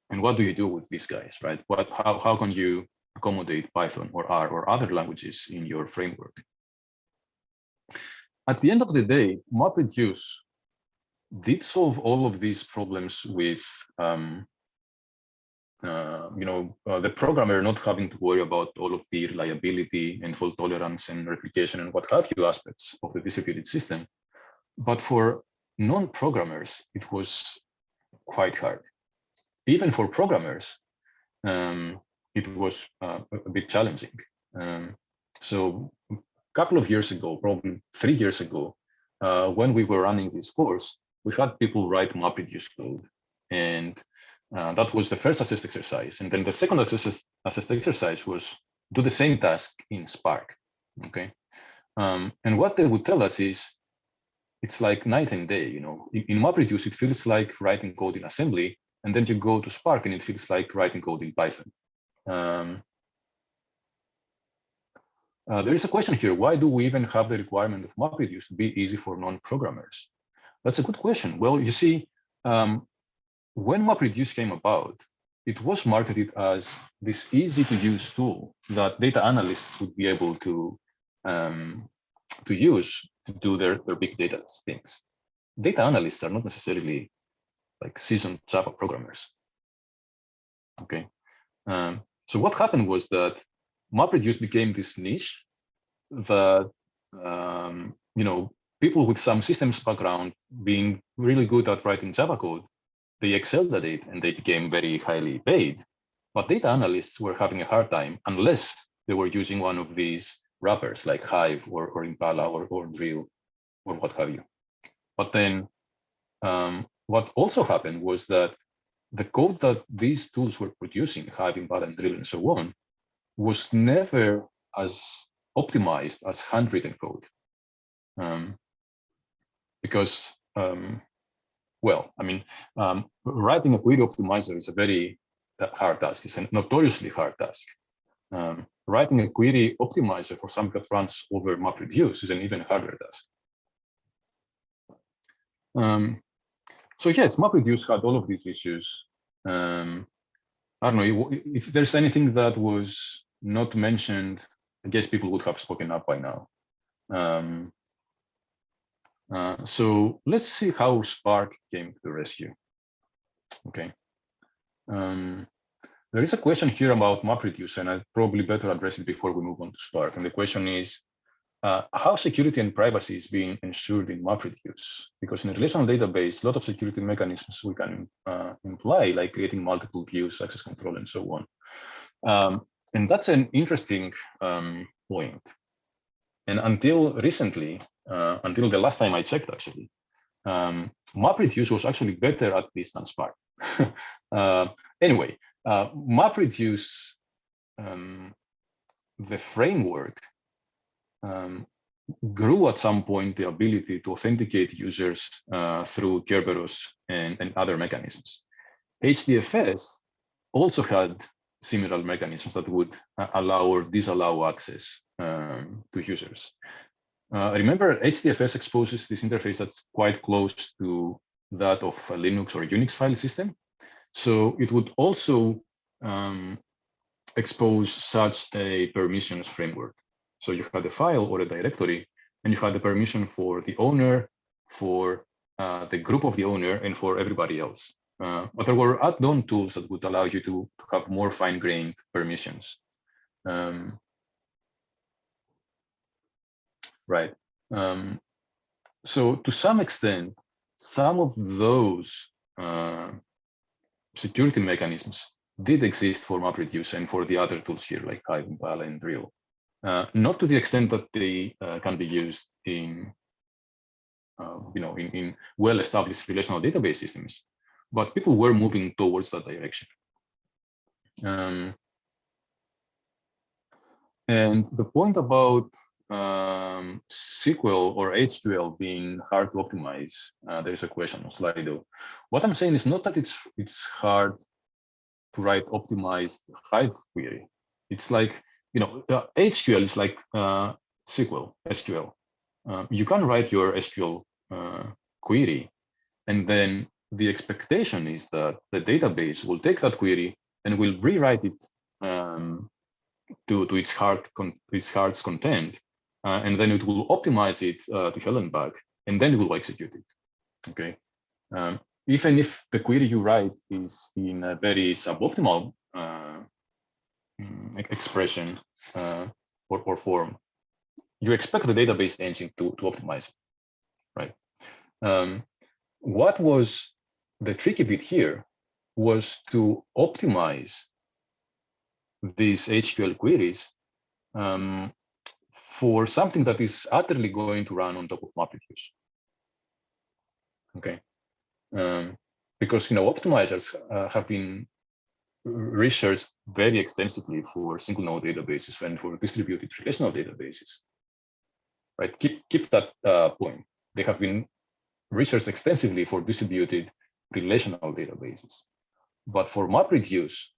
And what do you do with these guys, right? How can you accommodate Python or R or other languages in your framework? At the end of the day, MapReduce did solve all of these problems with the programmer not having to worry about all of the reliability and fault tolerance and replication and what have you aspects of the distributed system. But for non-programmers, it was quite hard. Even for programmers, it was a bit challenging. So a couple of years ago, probably 3 years ago, when we were running this course, we had people write MapReduce code. And that was the first assessed exercise. And then the second assessed exercise was do the same task in Spark, okay? And what they would tell us is, it's like night and day, In MapReduce, it feels like writing code in assembly, and then you go to Spark and it feels like writing code in Python. There is a question here, why do we even have the requirement of MapReduce to be easy for non-programmers? That's a good question. Well, you see, when MapReduce came about, it was marketed as this easy-to-use tool that data analysts would be able to use to do their big data things. Data analysts are not necessarily like seasoned Java programmers. Okay, so what happened was that MapReduce became this niche that people with some systems background being really good at writing Java code, they excelled at it and they became very highly paid. But data analysts were having a hard time unless they were using one of these wrappers like Hive or Impala or Drill or what have you. But then what also happened was that the code that these tools were producing, Hive, Impala, and Drill, and so on, was never as optimized as handwritten code. Because, well, I mean, writing a query optimizer is a very hard task. It's a notoriously hard task. Writing a query optimizer for something that runs over MapReduce is an even harder task. So yes, MapReduce had all of these issues. I don't know if there's anything that was not mentioned. I guess people would have spoken up by now. So let's see how Spark came to the rescue. Okay. There is a question here about MapReduce, and I'd probably better address it before we move on to Spark. And the question is, how security and privacy is being ensured in MapReduce? Because in a relational database, a lot of security mechanisms we can imply, like creating multiple views, access control, and so on. And that's an interesting point. And until recently, until the last time I checked, actually, MapReduce was actually better at this than Spark. Anyway, MapReduce, the framework, grew at some point the ability to authenticate users through Kerberos and other mechanisms. HDFS also had similar mechanisms that would allow or disallow access to users. Remember, HDFS exposes this interface that's quite close to that of a Linux or Unix file system. So it would also expose such a permissions framework. So you had a file or a directory, and you had the permission for the owner, for the group of the owner, and for everybody else. But there were add-on tools that would allow you to have more fine-grained permissions. Right. So to some extent, some of those security mechanisms did exist for MapReduce and for the other tools here, like Hive, Impala, and Drill. Not to the extent that they can be used in, in well-established relational database systems, but people were moving towards that direction. And the point about SQL or HQL being hard to optimize, there's a question on Slido. What I'm saying is not that it's hard to write optimized Hive query. It's like, HQL is like SQL. You can write your SQL query, and then the expectation is that the database will take that query and will rewrite it to its heart's content, and then it will optimize it to hell and back, and then it will execute it. Okay. Even if the query you write is in a very suboptimal expression or form, you expect the database engine to optimize it, right? What was the tricky bit here was to optimize these HQL queries for something that is utterly going to run on top of MapReduce. Okay, because optimizers have been researched very extensively for single node databases and for distributed relational databases. Right, keep that point. They have been researched extensively for distributed relational databases, but for MapReduce,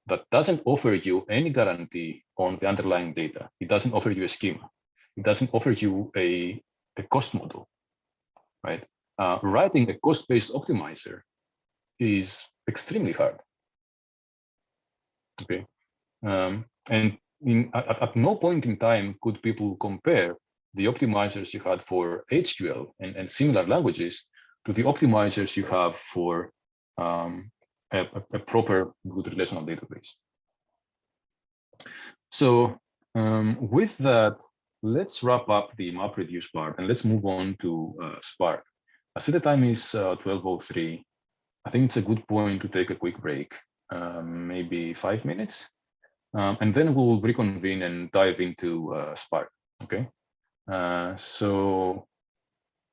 that doesn't offer you any guarantee on the underlying data. It doesn't offer you a schema. It doesn't offer you a cost model, right? Writing a cost-based optimizer is extremely hard. Okay, and at no point in time could people compare the optimizers you had for HQL and similar languages to the optimizers you have for a proper good relational database. So with that, let's wrap up the MapReduce part and let's move on to Spark. I see the time is 12:03. I think it's a good point to take a quick break, maybe 5 minutes, and then we'll reconvene and dive into Spark. Okay. So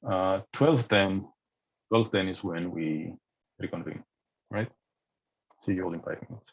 12:10 is when we reconvene, right? See you all in 5 minutes.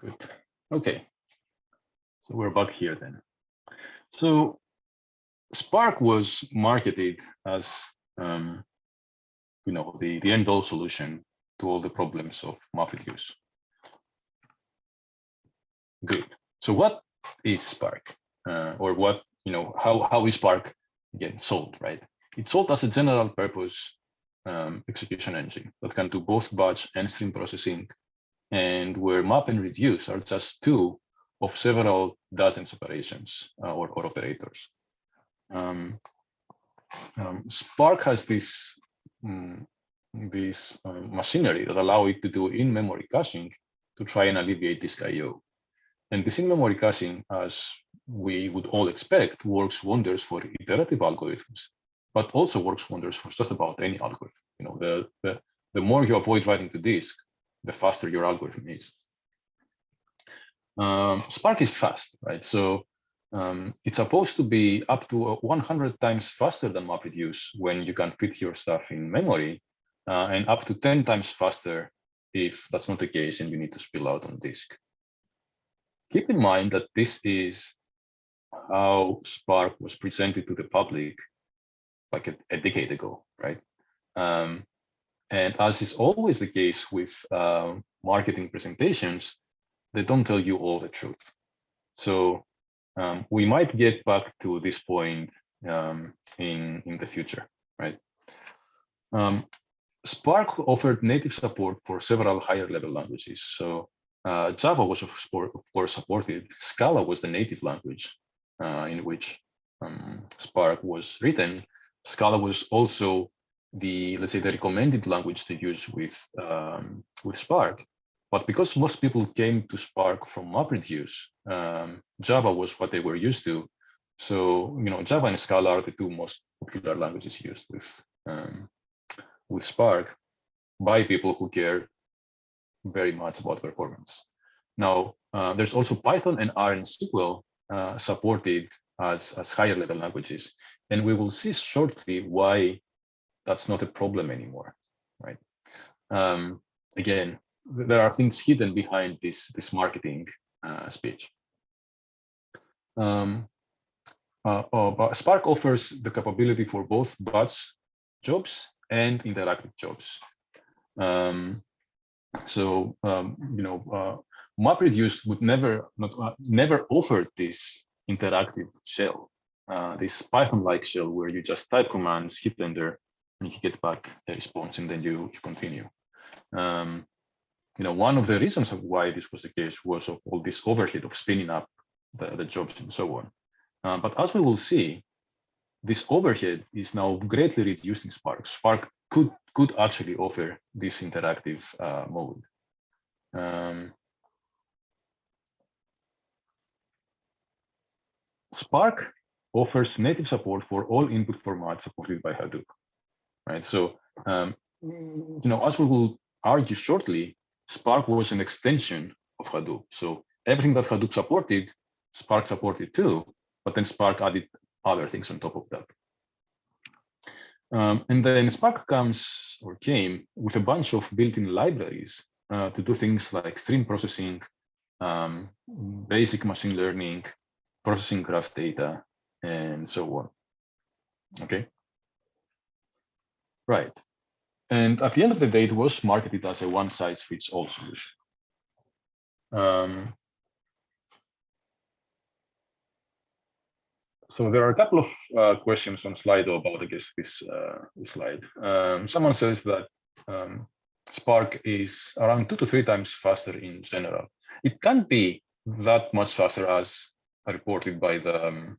Good. Okay. So we're back here then. So Spark was marketed as you know, the end-all solution to all the problems of MapReduce. Good. So what is Spark, or what, you know, how is Spark again sold, right? It's sold as a general-purpose execution engine that can do both batch and stream processing, and where map and reduce are just two of several dozens of operations or operators. Spark has this machinery that allow it to do in-memory caching to try and alleviate disk I/O. And this in-memory caching, as we would all expect, works wonders for iterative algorithms, but also works wonders for just about any algorithm. You know, the more you avoid writing to disk, the faster your algorithm is. Spark is fast, right? So it's supposed to be up to 100 times faster than MapReduce when you can fit your stuff in memory, and up to 10 times faster if that's not the case and you need to spill out on disk. Keep in mind that this is how Spark was presented to the public like a decade ago, right? And as is always the case with marketing presentations, they don't tell you all the truth. So we might get back to this point in the future, right? Spark offered native support for several higher level languages. So Java was of course supported. Scala was the native language in which Spark was written. Scala was also the, let's say, the recommended language to use with Spark. But because most people came to Spark from MapReduce, Java was what they were used to. So, you know, Java and Scala are the two most popular languages used with Spark by people who care very much about performance. Now, there's also Python and R and SQL supported as higher level languages. And we will see shortly why that's not a problem anymore, right? Again, there are things hidden behind this marketing speech. But Spark offers the capability for both batch jobs and interactive jobs. You know, MapReduce would never offered this interactive shell, this Python-like shell where you just type commands, hit enter, and you get back a response, and then you continue. You know, one of the reasons of why this was the case was of all this overhead of spinning up the jobs and so on. But as we will see, this overhead is now greatly reduced in Spark. Spark could actually offer this interactive mode. Spark offers native support for all input formats supported by Hadoop, right? So, you know, as we will argue shortly, Spark was an extension of Hadoop. So everything that Hadoop supported, Spark supported too, but then Spark added other things on top of that. And then Spark came with a bunch of built-in libraries to do things like stream processing, basic machine learning, processing graph data, and so on. Okay. Right. And at the end of the day, it was marketed as a one-size-fits-all solution. So there are a couple of questions on Slido about, I guess, this slide. Someone says that Spark is around 2 to 3 times faster in general. It can't be that much faster as reported by the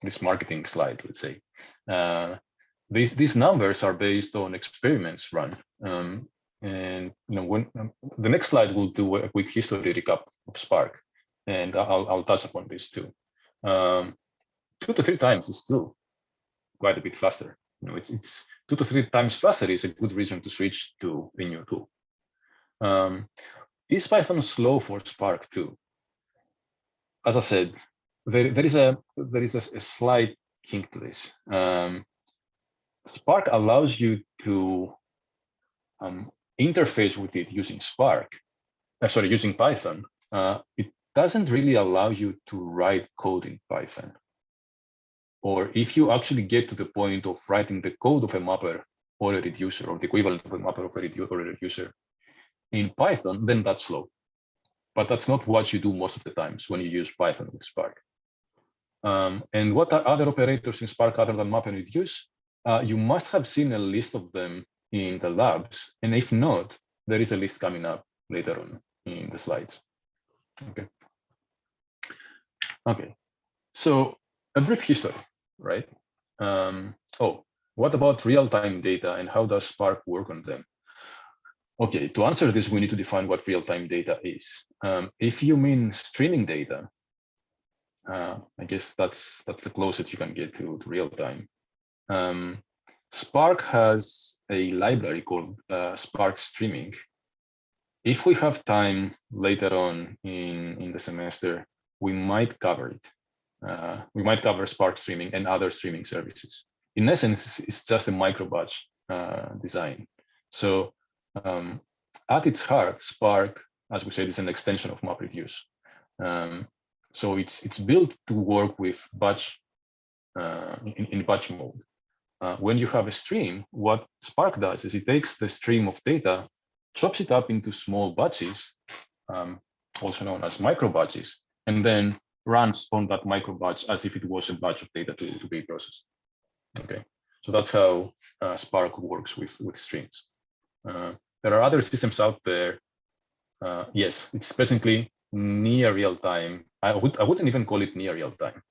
this marketing slide, let's say. These numbers are based on experiments run. And you know, when the next slide will do a quick history recap of Spark, and I'll touch upon this too. 2 to 3 times is still quite a bit faster. You know, it's 2 to 3 times faster is a good reason to switch to a new tool. Is Python slow for Spark too? As I said, there is a slight kink to this. Spark allows you to interface with it using using Python it doesn't really allow you to write code in Python. Or if you actually get to the point of writing the code of a mapper or a reducer, or the equivalent of a mapper of a reducer in Python, then that's slow. But that's not what you do most of the times when you use Python with Spark. And what are other operators in Spark other than map and reduce? You must have seen a list of them in the labs. And if not, there is a list coming up later on in the slides. Okay. So a brief history, right? What about real-time data and how does Spark work on them? Okay, to answer this, we need to define what real-time data is. If you mean streaming data, I guess that's the closest you can get to real-time. Spark has a library called Spark Streaming. If we have time later on in the semester, we might cover it. We might cover Spark Streaming and other streaming services. In essence, it's just a micro batch design. So at its heart, Spark, as we said, is an extension of MapReduce. So it's built to work with batch in batch mode. When you have a stream, what Spark does is it takes the stream of data, chops it up into small batches, also known as micro batches, and then runs on that micro batch as if it was a batch of data to be processed. Okay, so that's how Spark works with streams. There are other systems out there. Yes, it's presently near real time. I wouldn't even call it near real time.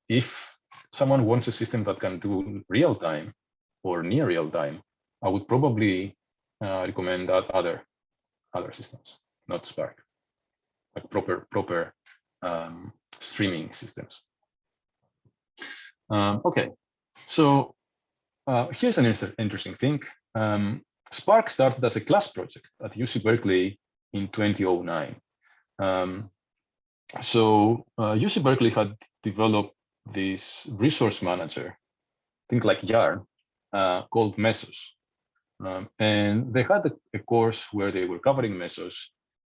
If someone wants a system that can do real time or near real time, I would probably recommend that other systems, not Spark, like proper streaming systems. Okay, so here's an interesting thing. Spark started as a class project at UC Berkeley in 2009. So UC Berkeley had developed this resource manager, think like Yarn, called Mesos. And they had a course where they were covering Mesos.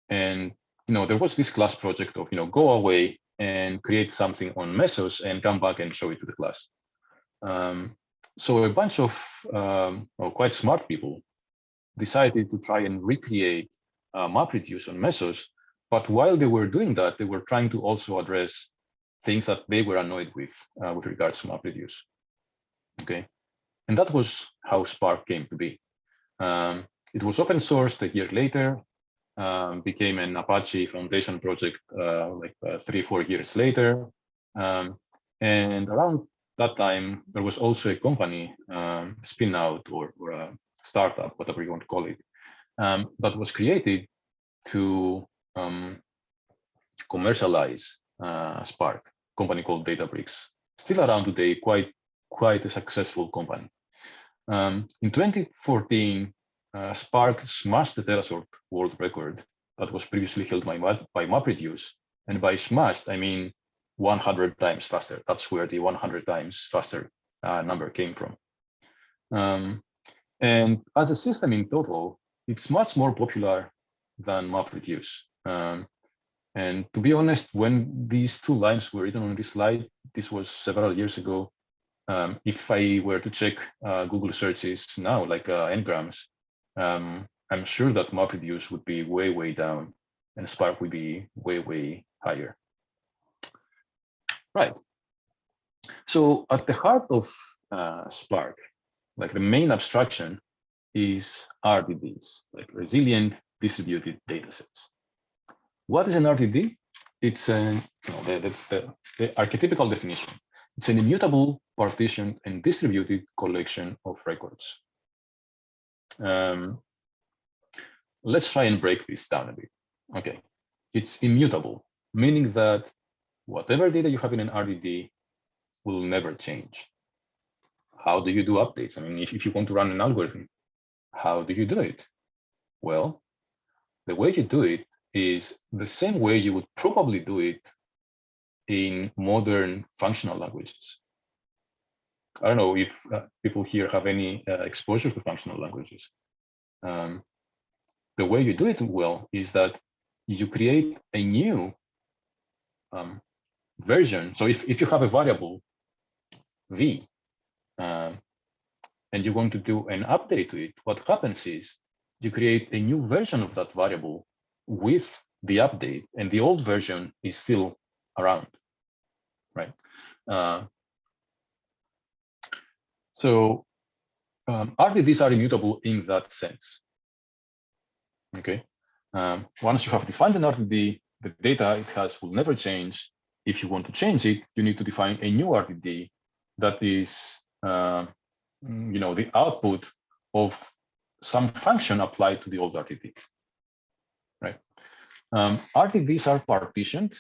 And there was this class project of go away and create something on Mesos and come back and show it to the class. So a bunch of quite smart people decided to try and recreate MapReduce on Mesos. But while they were doing that, they were trying to also address things that they were annoyed with regards to MapReduce. Okay, and that was how Spark came to be. It was open sourced a year later, became an Apache Foundation project 3-4 years later. And around that time, there was also a company, spin out or a startup, whatever you want to call it, that was created to commercialize Spark, a company called Databricks, still around today, quite a successful company. In 2014, Spark smashed the Terasort world record that was previously held by MapReduce. And by smashed, I mean 100 times faster. That's where the 100 times faster number came from. And as a system in total, it's much more popular than MapReduce. And to be honest, when these two lines were written on this slide, this was several years ago. If I were to check Google searches now, like Ngrams, I'm sure that MapReduce would be way down and Spark would be way higher. Right. So at the heart of Spark, like the main abstraction is RDDs, like resilient distributed datasets. What is an RDD? It's the archetypical definition. It's an immutable, partitioned, and distributed collection of records. Let's try and break this down a bit. Okay, it's immutable, meaning that whatever data you have in an RDD will never change. How do you do updates? I mean, if you want to run an algorithm, how do you do it? Well, the way you do it is the same way you would probably do it in modern functional languages. I don't know if people here have any exposure to functional languages. The way you do it well is that you create a new version. So if you have a variable v, and you're going to do an update to it, what happens is you create a new version of that variable with the update, and the old version is still around, right? So RDDs are immutable in that sense. Okay. Once you have defined an RDD, the data it has will never change. If you want to change it, you need to define a new RDD that is, the output of some function applied to the old RDD. Right. RDDs are partitioned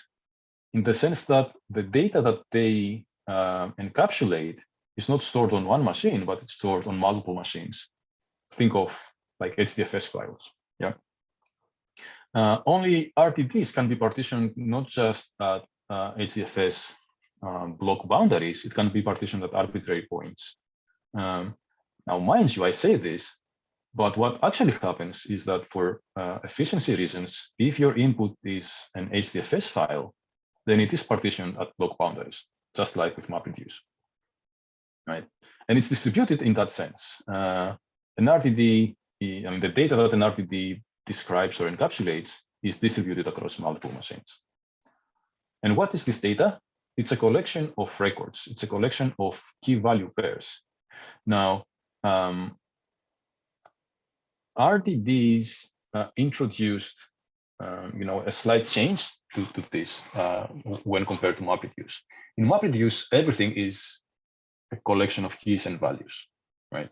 in the sense that the data that they encapsulate is not stored on one machine, but it's stored on multiple machines. Think of like HDFS files. Yeah. Only RDDs can be partitioned not just at HDFS block boundaries, it can be partitioned at arbitrary points. Now, mind you, I say this, but what actually happens is that for efficiency reasons, if your input is an HDFS file, then it is partitioned at block boundaries, just like with MapReduce, right? And it's distributed in that sense. An RDD, the data that an RDD describes or encapsulates is distributed across multiple machines. And what is this data? It's a collection of records. It's a collection of key value pairs. Now, RDDs introduced a slight change to this when compared to MapReduce. In MapReduce, everything is a collection of keys and values, right?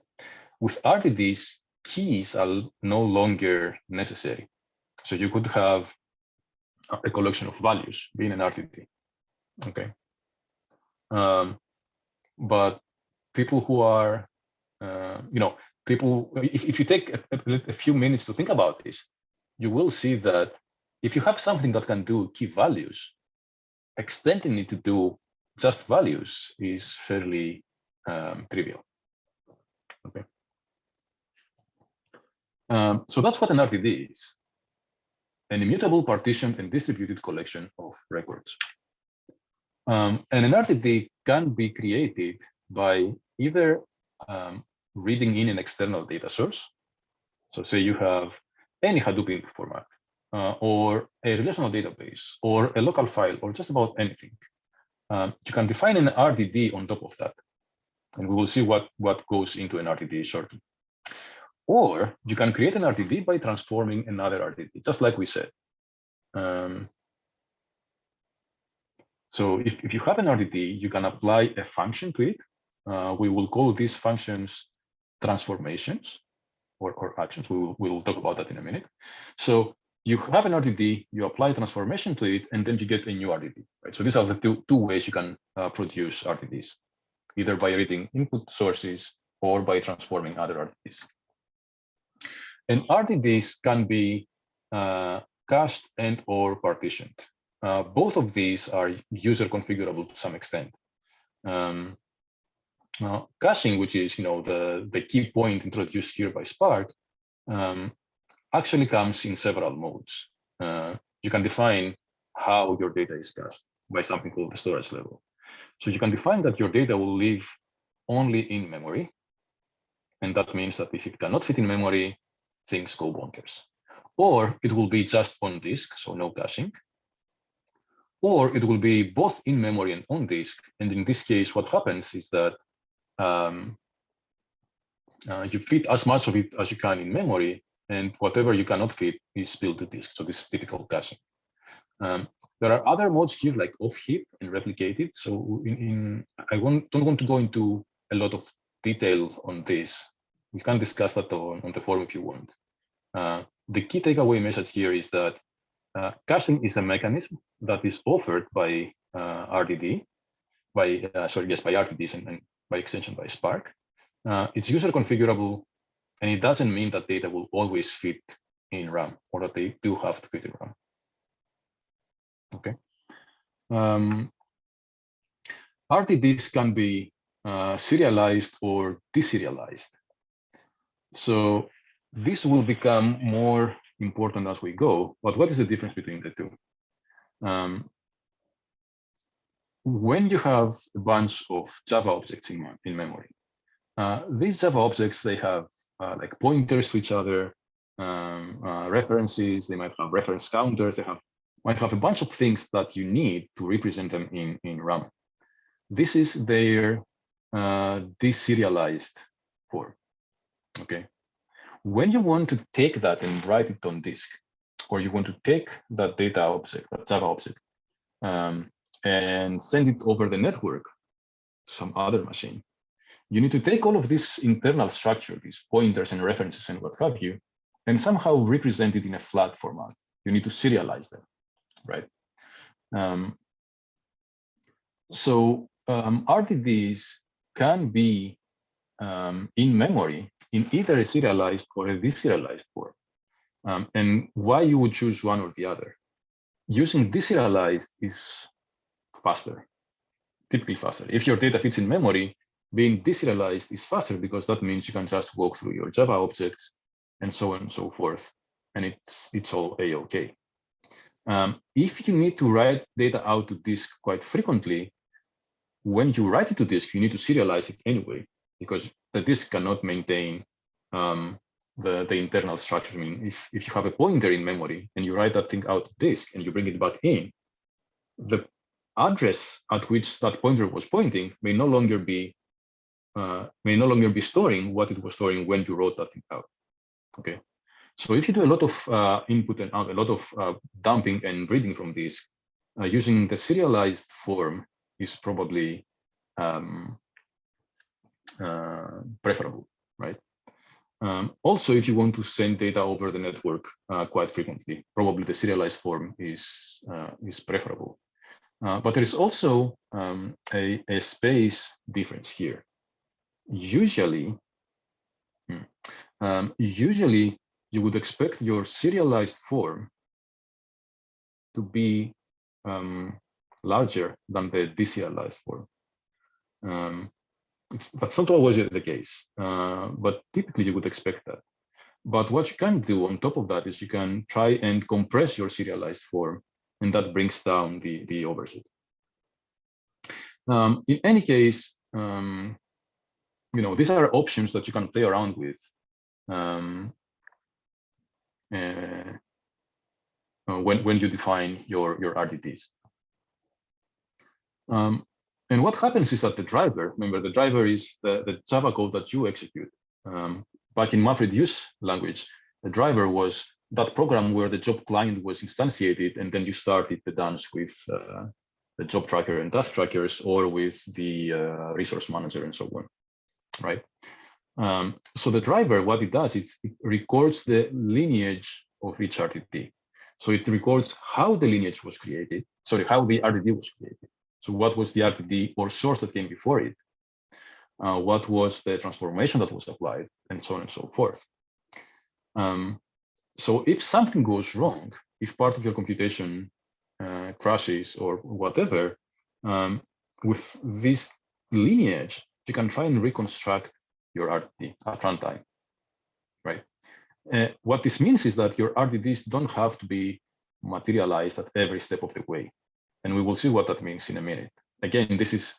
With RDDs, keys are no longer necessary. So you could have a collection of values being an RDD, okay? But people who are, if you take a few minutes to think about this, you will see that if you have something that can do key values, extending it to do just values is fairly trivial. Okay. So that's what an RDD is: an immutable, partitioned, and distributed collection of records. And an RDD can be created by either reading in an external data source. So say you have any Hadoop input format, or a relational database, or a local file, or just about anything. You can define an RDD on top of that. And we will see what goes into an RDD shortly. Or you can create an RDD by transforming another RDD, just like we said. So if you have an RDD, you can apply a function to it. We will call these functions transformations or actions. We will talk about that in a minute. So you have an RDD, you apply a transformation to it, and then you get a new RDD. Right? So these are the two ways you can produce RDDs, either by reading input sources or by transforming other RDDs. And RDDs can be cached and or partitioned. Both of these are user configurable to some extent. Caching, which is the key point introduced here by Spark, actually comes in several modes. You can define how your data is cached by something called the storage level. So you can define that your data will live only in memory. And that means that if it cannot fit in memory, things go bonkers. Or it will be just on disk, so no caching. Or it will be both in memory and on disk. And in this case, what happens is that you fit as much of it as you can in memory, and whatever you cannot fit is spilled to disk. So this is typical caching. There are other modes here like off-heap and replicated. So I don't want to go into a lot of detail on this. We can discuss that on the forum if you want. The key takeaway message here is that caching is a mechanism that is offered by RDD, by RDDs and by extension by Spark. It's user configurable, and it doesn't mean that data will always fit in RAM or that they do have to fit in RAM. Okay. RDDs can be serialized or deserialized. So this will become more important as we go, but what is the difference between the two? When you have a bunch of Java objects in memory, these Java objects, they have like pointers to each other, references, they might have reference counters, they might have a bunch of things that you need to represent them in RAM. This is their deserialized form, okay? When you want to take that and write it on disk, or you want to take that data object, that Java object, and send it over the network to some other machine, you need to take all of this internal structure, these pointers and references and what have you, and somehow represent it in a flat format. You need to serialize them, right? RDDs can be in memory in either a serialized or a deserialized form. And why you would choose one or the other? Using deserialized is faster, typically faster. If your data fits in memory, being deserialized is faster because that means you can just walk through your Java objects and so on and so forth, and it's all a-okay. If you need to write data out to disk quite frequently, when you write it to disk, you need to serialize it anyway, because the disk cannot maintain the internal structure. I mean, if you have a pointer in memory and you write that thing out to disk and you bring it back in, the address at which that pointer was pointing may no longer be storing what it was storing when you wrote that thing out. Okay, so if you do a lot of input and out, a lot of dumping and reading from disk, using the serialized form is probably preferable, right? Also, if you want to send data over the network quite frequently, probably the serialized form is preferable. But there is also a space difference here. Usually, you would expect your serialized form to be larger than the deserialized form. That's not always the case, but typically you would expect that. But what you can do on top of that is you can try and compress your serialized form, and that brings down the overhead. In any case, these are options that you can play around with when you define your RDDs. And what happens is that the driver, remember, the driver is the Java code that you execute. Back in MapReduce language, the driver was that program where the job client was instantiated, and then you started the dance with the job tracker and task trackers, or with the resource manager and so on, right? So the driver, what it does, it records the lineage of each RDD. So it records how the lineage was created, how the RDD was created. So what was the RDD or source that came before it? What was the transformation that was applied, and so on and so forth. So if something goes wrong, if part of your computation crashes or whatever, with this lineage, you can try and reconstruct your RDD at runtime, right? What this means is that your RDDs don't have to be materialized at every step of the way. And we will see what that means in a minute. Again, this is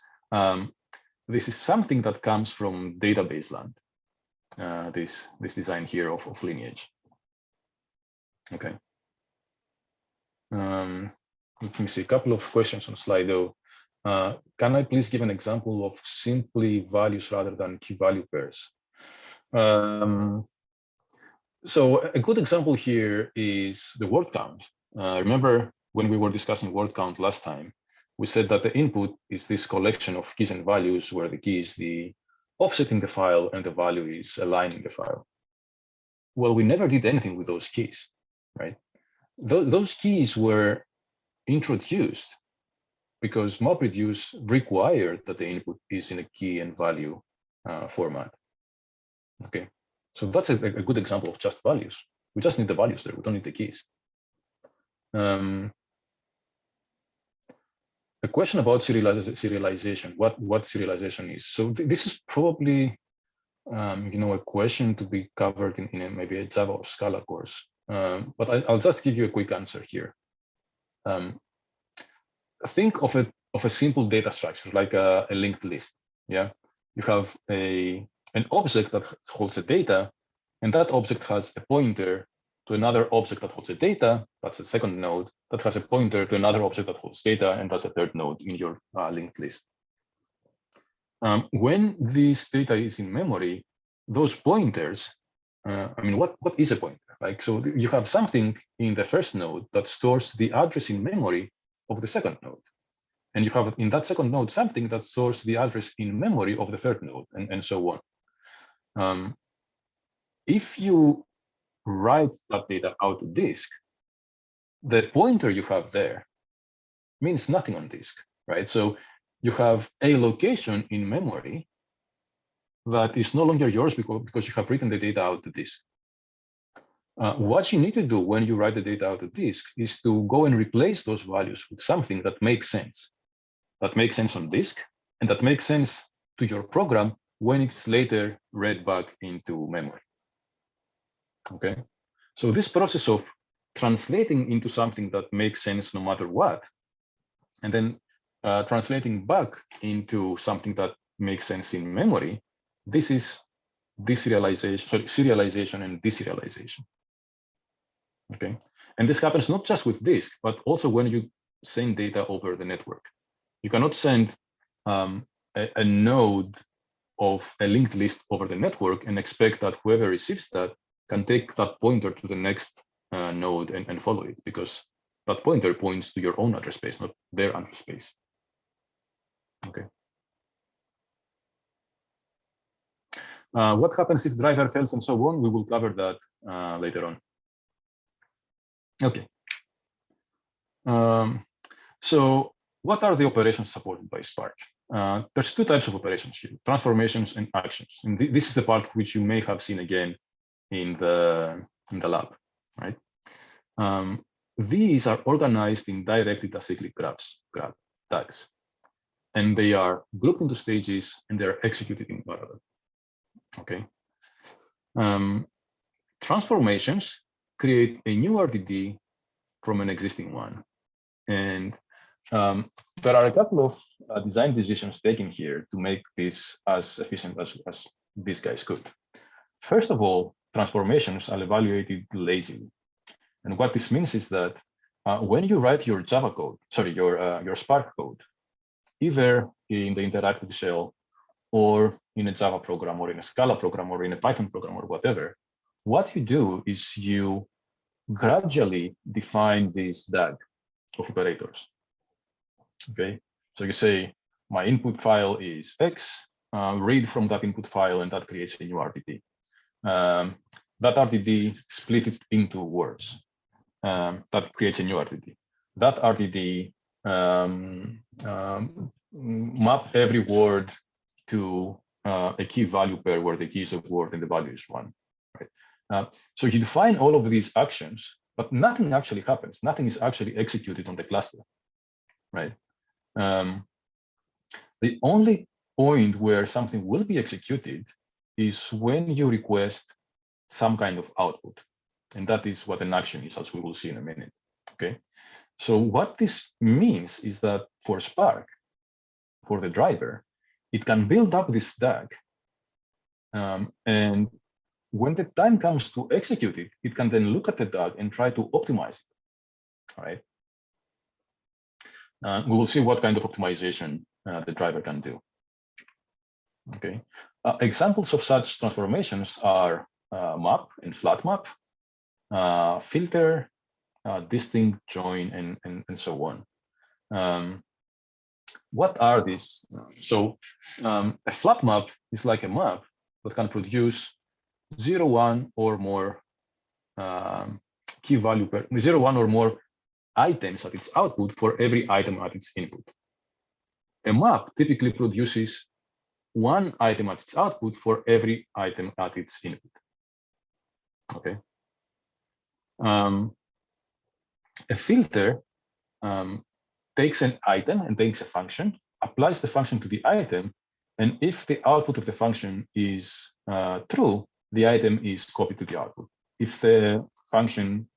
something that comes from database land, this design here of lineage. Okay. Let me see a couple of questions on Slido. Can I please give an example of simply values rather than key value pairs? So a good example here is the word count. Remember when we were discussing word count last time, we said that the input is this collection of keys and values, where the key is the offset in the file and the value is a line in the file. Well, we never did anything with those keys, right? Those keys were introduced because MapReduce required that the input is in a key and value format. Okay, so that's a good example of just values. We just need the values there. We don't need the keys. A question about serialization. What serialization is? So this is probably a question to be covered in maybe a Java or Scala course. but I'll just give you a quick answer here. Think of a simple data structure like a linked list. Yeah, you have an object that holds the data, and that object has a pointer to another object that holds the data. That's the second node that has a pointer to another object that holds data, and that's a third node in your linked list. When this data is in memory, those pointers, I mean, what is a pointer? Like, so you have something in the first node that stores the address in memory of the second node. And you have in that second node something that stores the address in memory of the third node, and so on. If you write that data out to disk, the pointer you have there means nothing on disk, right? So you have a location in memory that is no longer yours because you have written the data out to disk. What you need to do when you write the data out to disk is to go and replace those values with something that makes sense on disk, and that makes sense to your program when it's later read back into memory. Okay, so this process of translating into something that makes sense no matter what, and then translating back into something that makes sense in memory, this is serialization and deserialization. Okay, and this happens not just with disk, but also when you send data over the network. You cannot send a node of a linked list over the network and expect that whoever receives that can take that pointer to the next node and follow it, because that pointer points to your own address space, not their address space. Okay. What happens if driver fails and so on? We will cover that later on. Okay. So what are the operations supported by Spark? There's two types of operations here: transformations and actions. And this is the part which you may have seen again in the lab, right? These are organized in directed acyclic graphs, tags, and they are grouped into stages and they are executed in parallel. Okay. Transformations create a new RDD from an existing one, and there are a couple of design decisions taken here to make this as efficient as these guys could. First of all, transformations are evaluated lazily. And what this means is that when you write your Java code, your Spark code, either in the interactive shell or in a Java program or in a Scala program or in a Python program or whatever, what you do is you gradually define this DAG of operators. Okay, so you say my input file is X, read from that input file, and that creates a new RDD. That RDD split it into words. That creates a new RDD. That RDD map every word to a key value pair where the key is a word and the value is 1. Right? So you define all of these actions, but nothing actually happens. Nothing is actually executed on the cluster. Right? The only point where something will be executed is when you request some kind of output. And that is what an action is, as we will see in a minute. Okay. So what this means is that for Spark, for the driver, it can build up this DAG. And when the time comes to execute it, it can then look at the DAG and try to optimize it. All right. We will see what kind of optimization the driver can do. Okay. Examples of such transformations are map and flat map, filter, distinct, join, and so on. What are these? So a flat map is like a map that can produce 0, 1 or more key value per 0, 1 or more items at its output for every item at its input. A map typically produces 1 item at its output for every item at its input. Okay. A filter takes an item and takes a function, applies the function to the item, and if the output of the function is true, the item is copied to the output. If the function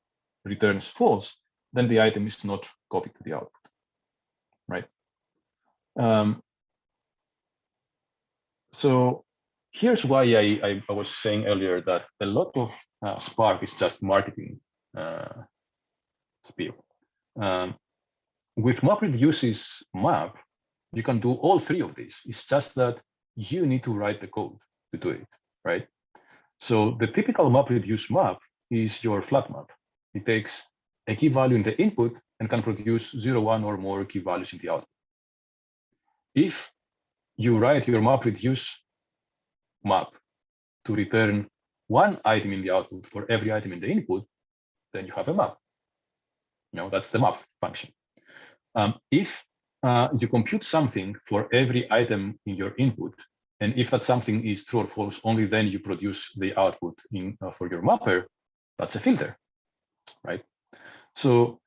returns false, then the item is not copied to the output, right? So here's why I was saying earlier that a lot of Spark is just marketing spiel. With MapReduce's map, you can do all three of these. It's just that you need to write the code to do it, right? So the typical MapReduce map is your flat map. It takes a key value in the input and can produce 0, 1, or more key values in the output. If you write your MapReduce map to return one item in the output for every item in the input, then you have a map. You know, that's the map function. If you compute something for every item in your input, and if that something is true or false, only then you produce the output in for your mapper, that's a filter, right? So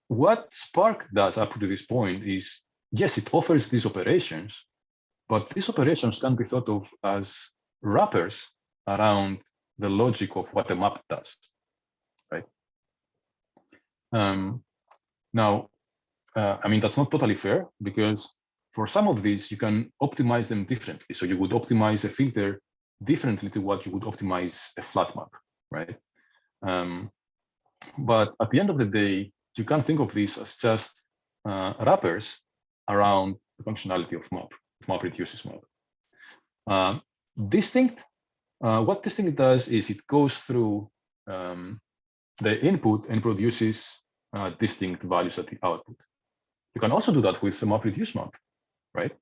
what Spark does up to this point is, yes, it offers these operations, but these operations can be thought of as wrappers around the logic of what the map does, right? Now, I mean, that's not totally fair, because for some of these, you can optimize them differently. So you would optimize a filter differently to what you would optimize a flat map, right? But at the end of the day, you can think of this as just wrappers around the functionality of MapReduce's map. What distinct does is it goes through the input and produces distinct values at the output. You can also do that with the MapReduce map, right?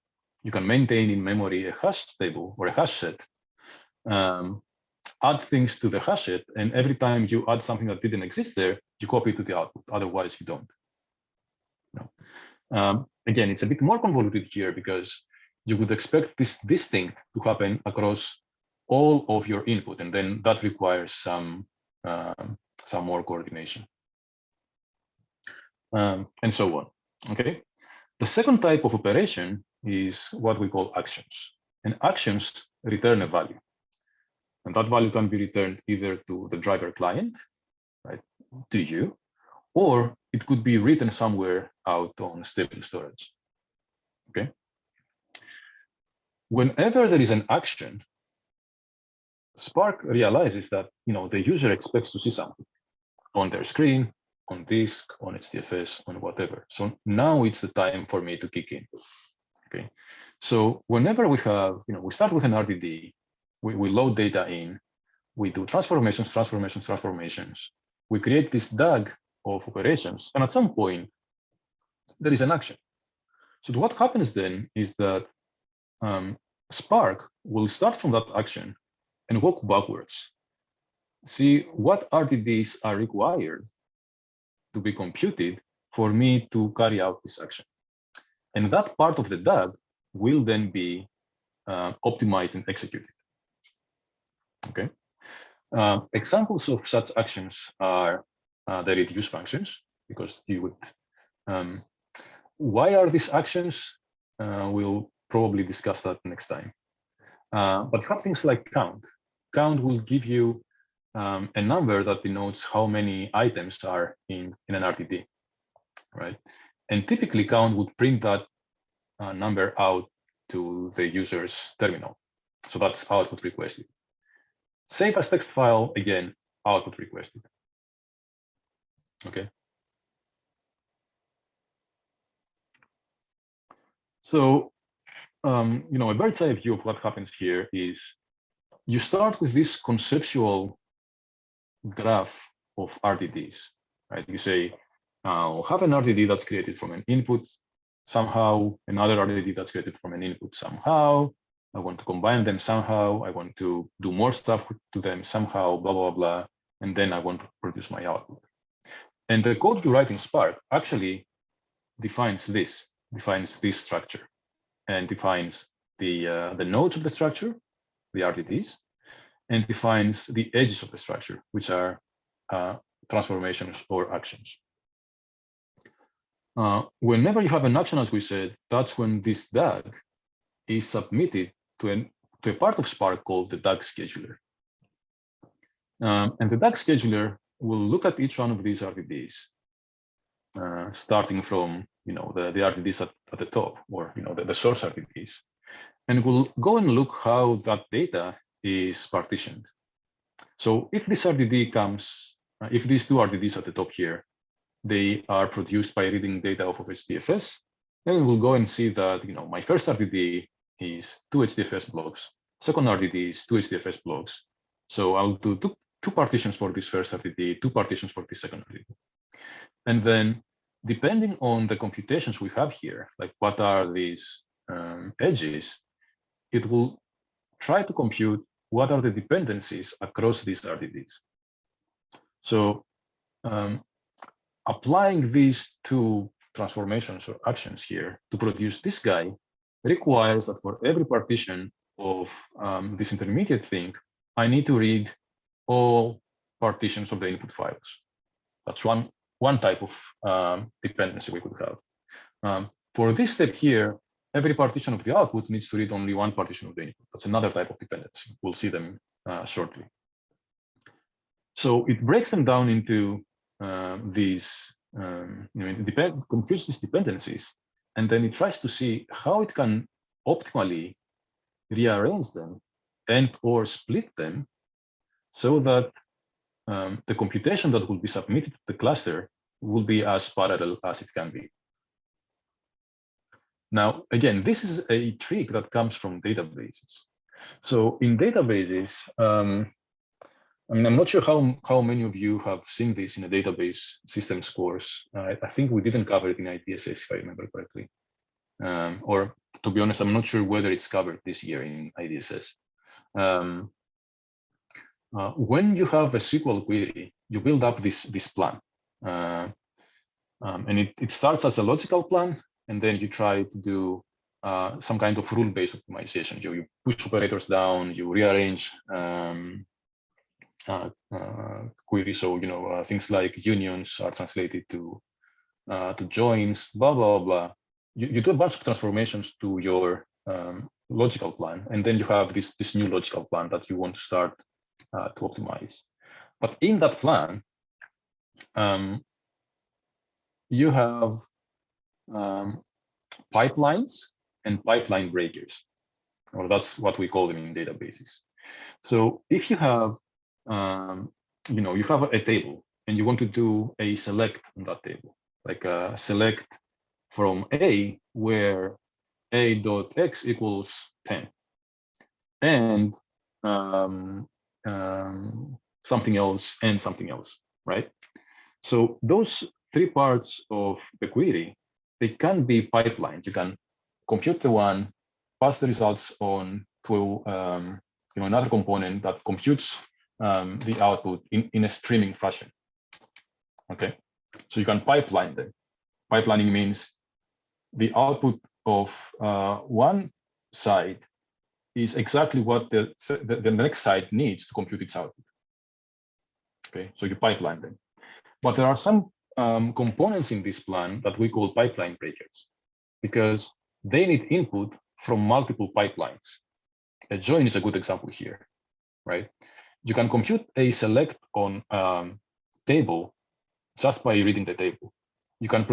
You can maintain in memory a hash table or a hash set, add things to the hash set, and every time you add something that didn't exist there, you copy it to the output. Otherwise, you don't. No. Again, it's a bit more convoluted here because you would expect this distinct to happen across all of your input, and then that requires some more coordination, and so on. Okay. The second type of operation is what we call actions, and actions return a value, and that value can be returned either to the driver client, right, to you, or it could be written somewhere out on stable storage. Okay. Whenever there is an action, Spark realizes that the user expects to see something on their screen, on disk, on HDFS, on whatever. So now it's the time for me to kick in. Okay. So whenever we have, we start with an RDD, we load data in, we do transformations. We create this DAG of operations, and at some point there is an action. So what happens then is that Spark will start from that action and walk backwards. See what RDDs are required to be computed for me to carry out this action. And that part of the DAG will then be optimized and executed. Okay. Examples of such actions are the reduce functions, because you would. Why are these actions? We'll probably discuss that next time. But have things like count. Count will give you a number that denotes how many items are in an RDD, right? And typically count would print that number out to the user's terminal. So that's output requested. Save as text file, again, output requested. Okay. So, a bird's eye view of what happens here is you start with this conceptual graph of RDDs, right? You say, I'll have an RDD that's created from an input somehow, another RDD that's created from an input somehow. I want to combine them somehow. I want to do more stuff to them somehow, blah, blah, blah. And then I want to produce my output. And the code you write in Spark actually defines this structure, and defines the nodes of the structure, the RDDs, and defines the edges of the structure, which are transformations or actions. Whenever you have an action, as we said, that's when this DAG is submitted to a part of Spark called the DAG scheduler. And the DAG scheduler will look at each one of these RDDs, starting from the RDDs at the top, or the source RDDs, and we'll go and look how that data is partitioned. So if this RDD comes, if these two RDDs at the top here, they are produced by reading data off of HDFS, then we'll go and see that my first RDD is 2 HDFS blocks, second RDD is 2 HDFS blocks. So I'll do two partitions for this first RDD, 2 partitions for this second RDD. And then depending on the computations we have here, like what are these edges, it will try to compute what are the dependencies across these RDDs. So applying these two transformations or actions here to produce this guy requires that for every partition of this intermediate thing, I need to read all partitions of the input files. That's one type of dependency we could have. For this step here, every partition of the output needs to read only one partition of the input. That's another type of dependency. We'll see them shortly. So it breaks them down into these, computes these dependencies, and then it tries to see how it can optimally rearrange them and or split them so that the computation that will be submitted to the cluster will be as parallel as it can be. Now, again, this is a trick that comes from databases. So in databases, I'm not sure how many of you have seen this in a database systems course. I think we didn't cover it in IDSS, if I remember correctly. Or to be honest, I'm not sure whether it's covered this year in IDSS. When you have a SQL query, you build up this plan. And it starts as a logical plan, and then you try to do some kind of rule-based optimization. You push operators down, you rearrange queries. So things like unions are translated to joins, blah blah blah. You do a bunch of transformations to your logical plan, and then you have this new logical plan that you want to start to optimize. But in that plan, you have pipelines and pipeline breakers, or that's what we call them in databases. So if you have, you have a table and you want to do a select on that table, like a select from A where A.x equals 10, and something else and something else, right? So those 3 parts of the query, they can be pipelined. You can compute the one, pass the results on to another component that computes the output in a streaming fashion. Okay, so you can pipeline them. Pipelining means the output of one side is exactly what the next side needs to compute its output. Okay, so you pipeline them. But there are some components in this plan that we call pipeline breakers, because they need input from multiple pipelines. A join is a good example here, right? You can compute a select on table just by reading the table. You can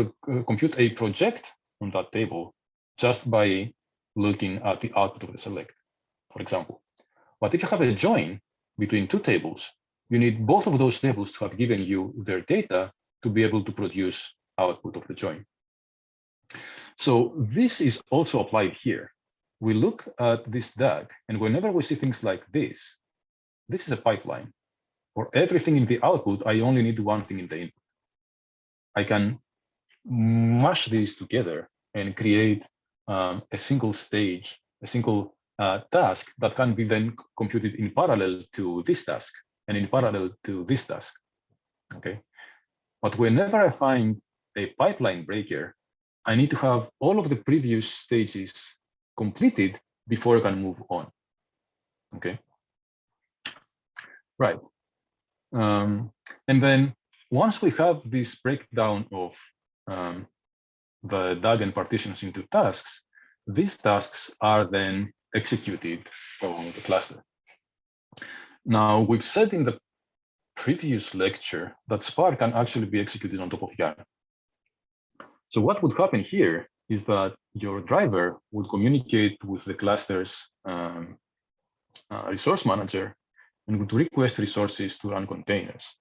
compute a project on that table just by looking at the output of the select, for example. But if you have a join between 2 tables, you need both of those tables to have given you their data to be able to produce output of the join. So this is also applied here. We look at this DAG, and whenever we see things like this is a pipeline. For everything in the output, I only need one thing in the input. I can mash these together and create a single stage, a single task that can be then computed in parallel to this task and in parallel to this task. Okay, but whenever I find a pipeline breaker, I need to have all of the previous stages completed before I can move on. Okay, right. And then once we have this breakdown of the DAG and partitions into tasks, these tasks are then executed on the cluster. Now, we've said in the previous lecture that Spark can actually be executed on top of Yarn. So what would happen here is that your driver would communicate with the cluster's resource manager and would request resources to run containers.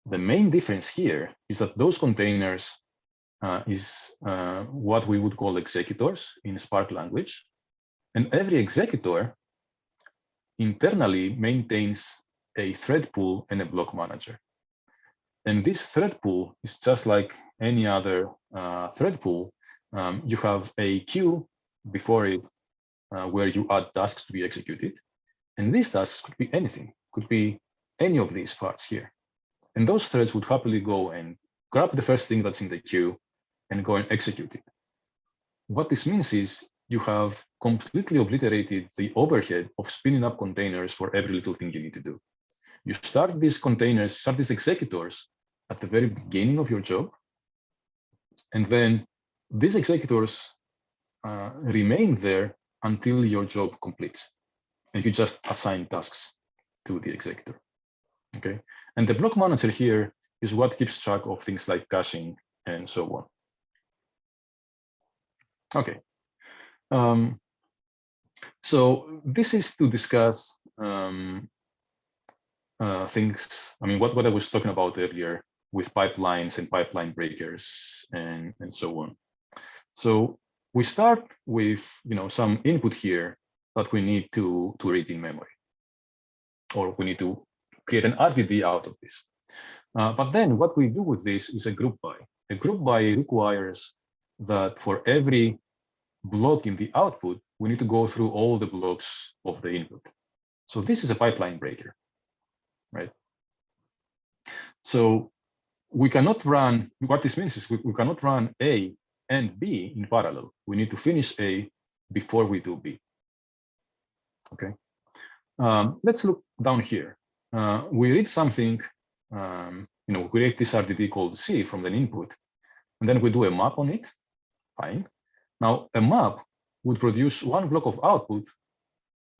The main difference here is that those containers is what we would call executors in Spark language. And every executor internally maintains a thread pool and a block manager. And this thread pool is just like any other thread pool. You have a queue before it where you add tasks to be executed. And these tasks could be anything, could be any of these parts here. And those threads would happily go and grab the first thing that's in the queue and go and execute it. What this means is you have completely obliterated the overhead of spinning up containers for every little thing you need to do. You start these containers, start these executors at the very beginning of your job. And then these executors remain there until your job completes. And you just assign tasks to the executor. Okay. And the block manager here is what keeps track of things like caching and so on. Okay. So this is to discuss things, I mean, what I was talking about earlier with pipelines and pipeline breakers and so on. So we start with some input here that we need to read in memory, or we need to create an RDD out of this. But then what we do with this is a group by. A group by requires that for every block in the output, we need to go through all the blocks of the input. So this is a pipeline breaker, right? So we cannot run, what this means is we cannot run A and B in parallel. We need to finish A before we do B. Okay. Let's look down here. We read something, we create this RDD called C from an input, and then we do a map on it. Fine. Now, a map would produce one block of output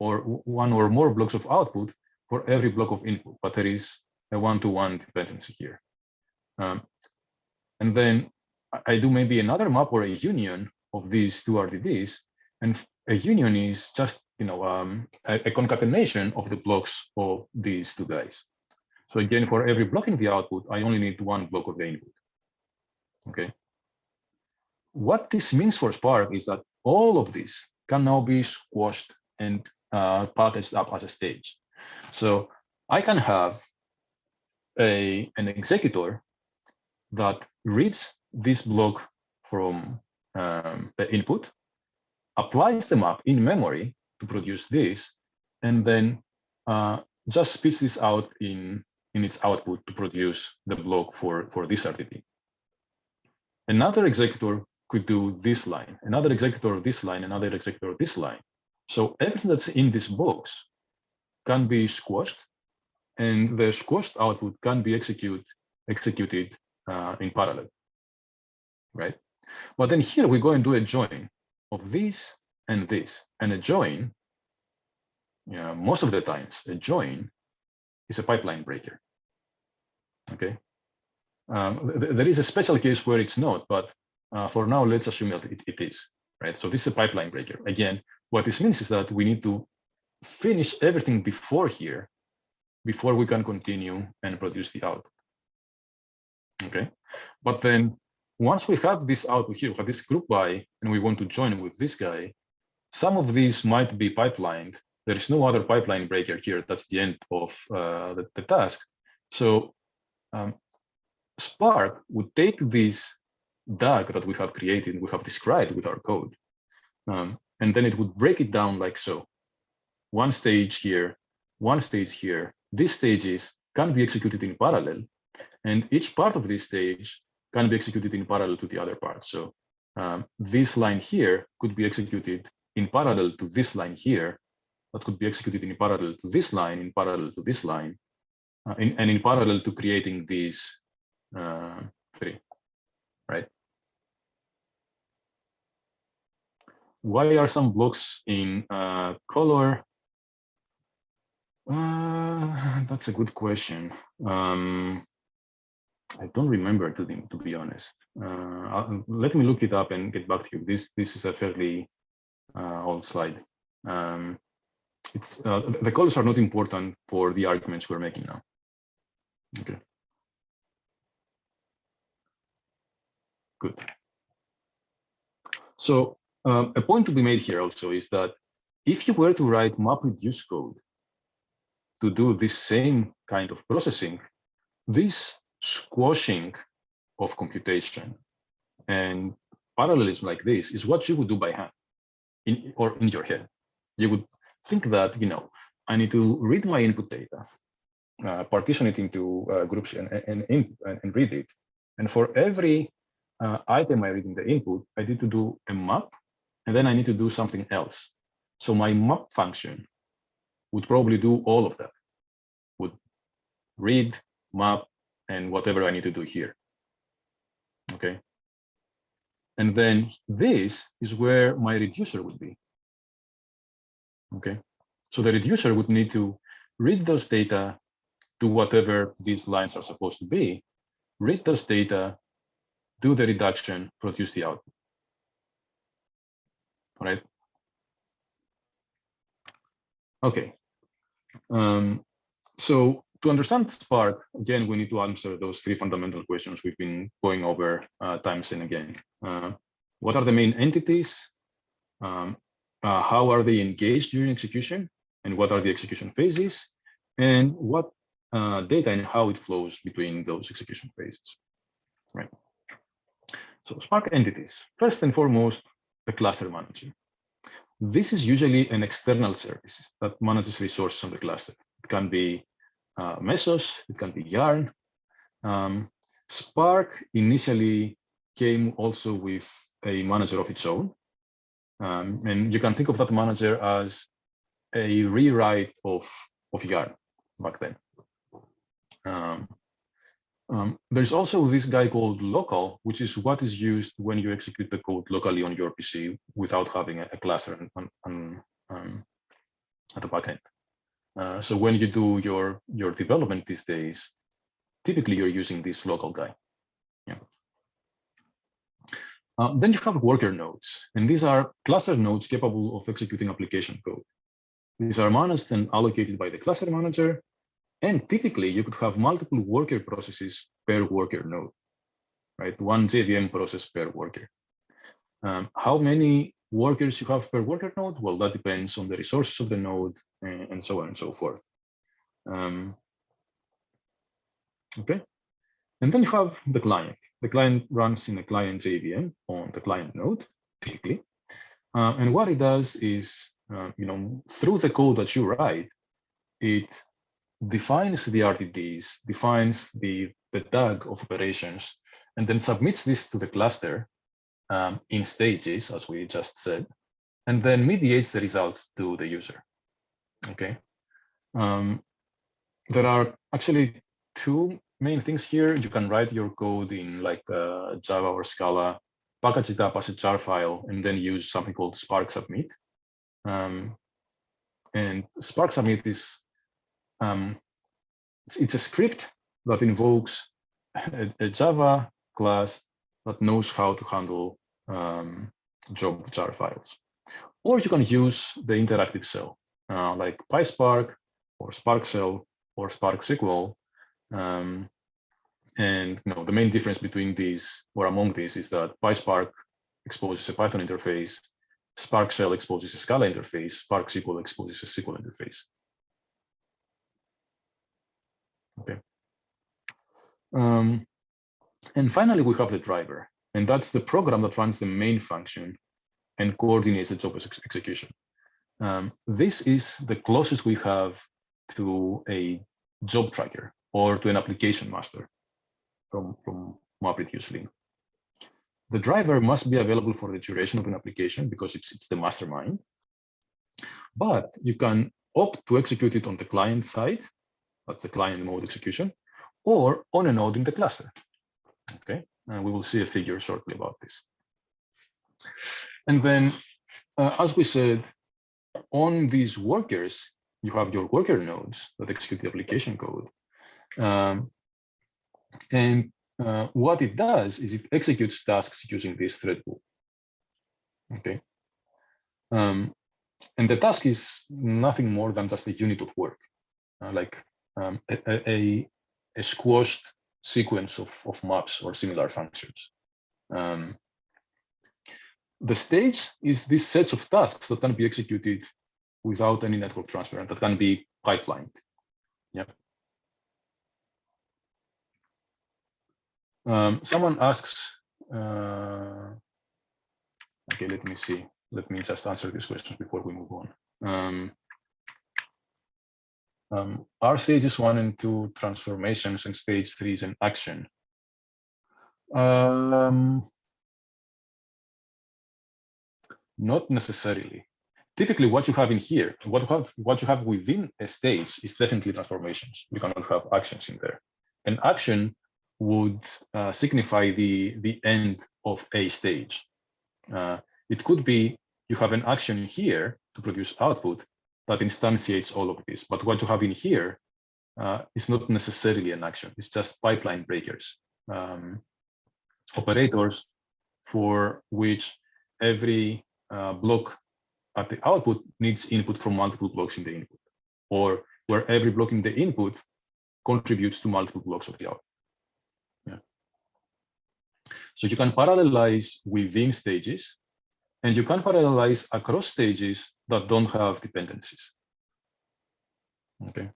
or one or more blocks of output for every block of input, but there is a one-to-one dependency here. And then I do maybe another map or a union of these two RDDs, and a union is just a concatenation of the blocks of these two guys. So again, for every block in the output, I only need one block of the input. Okay. What this means for Spark is that all of this can now be squashed and packaged up as a stage. So I can have an executor that reads this block from the input, applies the map in memory to produce this, and then just spits this out in its output to produce the block for this RDD. Another executor could do this line, another executor of this line, another executor of this line. So everything that's in this box can be squashed, and the squashed output can be executed in parallel, right? But then here we go and do a join of this and this, and a join, most of the times, a join is a pipeline breaker, okay? There is a special case where it's not, but for now, let's assume that it is, right? So this is a pipeline breaker. Again, what this means is that we need to finish everything before here, before we can continue and produce the output, okay? But then once we have this output here, we have this group by, and we want to join with this guy, some of these might be pipelined. There is no other pipeline breaker here. That's the end of the task. So Spark would take this DAG that we have created, we have described with our code, and then it would break it down like so. One stage here, one stage here. These stages can be executed in parallel, and each part of this stage can be executed in parallel to the other part. So this line here could be executed in parallel to this line here, that could be executed in parallel to this line, in parallel to this line, and in parallel to creating these three, right? Why are some blocks in color? That's a good question. I don't remember to be honest. Let me look it up and get back to you. This is a fairly old slide. It's the colors are not important for the arguments we're making now. Okay. Good. So a point to be made here also is that if you were to write MapReduce code to do this same kind of processing, this squashing of computation and parallelism like this is what you would do by hand or in your head. You would think that, you know, I need to read my input data, partition it into groups and read it. And for every item I read in the input, I need to do a map, and then I need to do something else. So my map function would probably do all of that, would read, map, and whatever I need to do here. Okay. And then this is where my reducer would be. Okay. So the reducer would need to read those data, do whatever these lines are supposed to be, read those data, do the reduction, produce the output. All right. Okay. So to understand Spark, again, we need to answer those three fundamental questions we've been going over times and again. What are the main entities? How are they engaged during execution? And what are the execution phases? And what data and how it flows between those execution phases, right? So Spark entities, first and foremost, the cluster manager. This is usually an external service that manages resources on the cluster. It can be Mesos, it can be Yarn. Spark initially came also with a manager of its own. And you can think of that manager as a rewrite of Yarn back then. There's also this guy called local, which is what is used when you execute the code locally on your PC without having a cluster at the backend. So when you do your development these days, typically you're using this local guy. Yeah. Then you have worker nodes, and these are cluster nodes capable of executing application code. These are managed and allocated by the cluster manager, and typically you could have multiple worker processes per worker node, right? One JVM process per worker. How many workers you have per worker node? Well, that depends on the resources of the node and so on and so forth. Okay, and then you have the client. The client runs in a client JVM on the client node, typically. And what it does is, you know, through the code that you write, it defines the RTDs, defines the DAG of operations, and then submits this to the cluster in stages, as we just said, and then mediates the results to the user. Okay. There are actually two main things here. You can write your code in like Java or Scala, package it up as a jar file, and then use something called Spark Submit. And Spark Submit is it's a script that invokes a Java class that knows how to handle job jar files. Or you can use the interactive cell, like PySpark or Spark Cell or Spark SQL. And you know, the main difference between these or among these is that PySpark exposes a Python interface, Spark Shell exposes a Scala interface, Spark SQL exposes a SQL interface. Okay. And finally, we have the driver, and that's the program that runs the main function and coordinates the job execution. This is the closest we have to a job tracker or to an application master from MapReduce Lean. The driver must be available for the duration of an application because it's the mastermind, but you can opt to execute it on the client side, that's the client mode execution, or on a node in the cluster. Okay, and we will see a figure shortly about this. And then, as we said, on these workers, you have your worker nodes that execute the application code. What it does is it executes tasks using this thread pool. Okay. And the task is nothing more than just a unit of work, like a squashed sequence of maps or similar functions. The stage is this set of tasks that can be executed without any network transfer and that can be pipelined. Yeah. Someone asks, okay, let me see. Let me just answer this question before we move on. Are stages 1 and 2 transformations and stage 3 is an action? Not necessarily. Typically, what you have in here, what you have within a stage is definitely transformations. You cannot have actions in there. An action would signify the end of a stage. It could be you have an action here to produce output that instantiates all of this, but what you have in here is not necessarily an action. It's just pipeline breakers, operators for which every block at the output needs input from multiple blocks in the input, or where every block in the input contributes to multiple blocks of the output. Yeah. So you can parallelize within stages, and you can parallelize across stages that don't have dependencies. Okay.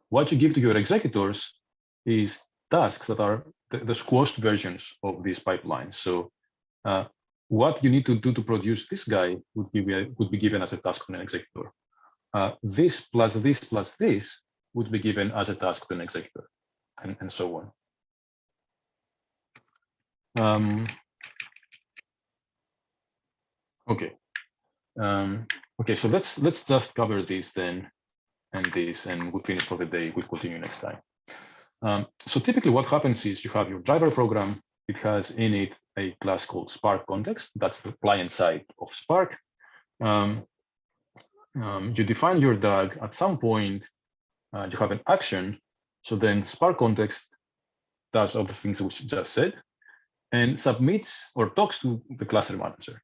What you give to your executors is tasks that are the squashed versions of these pipelines. So what you need to do to produce this guy would be given as a task on an executor. This plus this plus this would be given as a task to an executor, and so on. Okay. Okay, so let's just cover this then and this, and we'll finish for the day. We'll continue next time. So typically what happens is you have your driver program. It has in it a class called Spark context. That's the client side of Spark. You define your DAG. At some point, you have an action. So then Spark context does all the things we just said and submits or talks to the cluster manager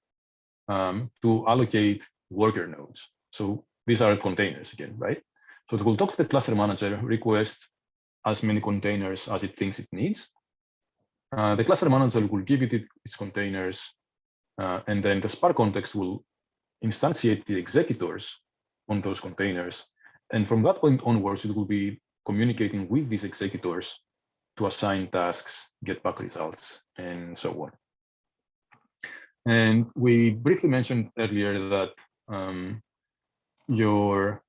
to allocate worker nodes. So these are containers again, right? So it will talk to the cluster manager, request as many containers as it thinks it needs. The cluster manager will give it its containers, and then the Spark context will instantiate the executors on those containers. And from that point onwards, it will be communicating with these executors to assign tasks, get back results, and so on. And we briefly mentioned earlier that your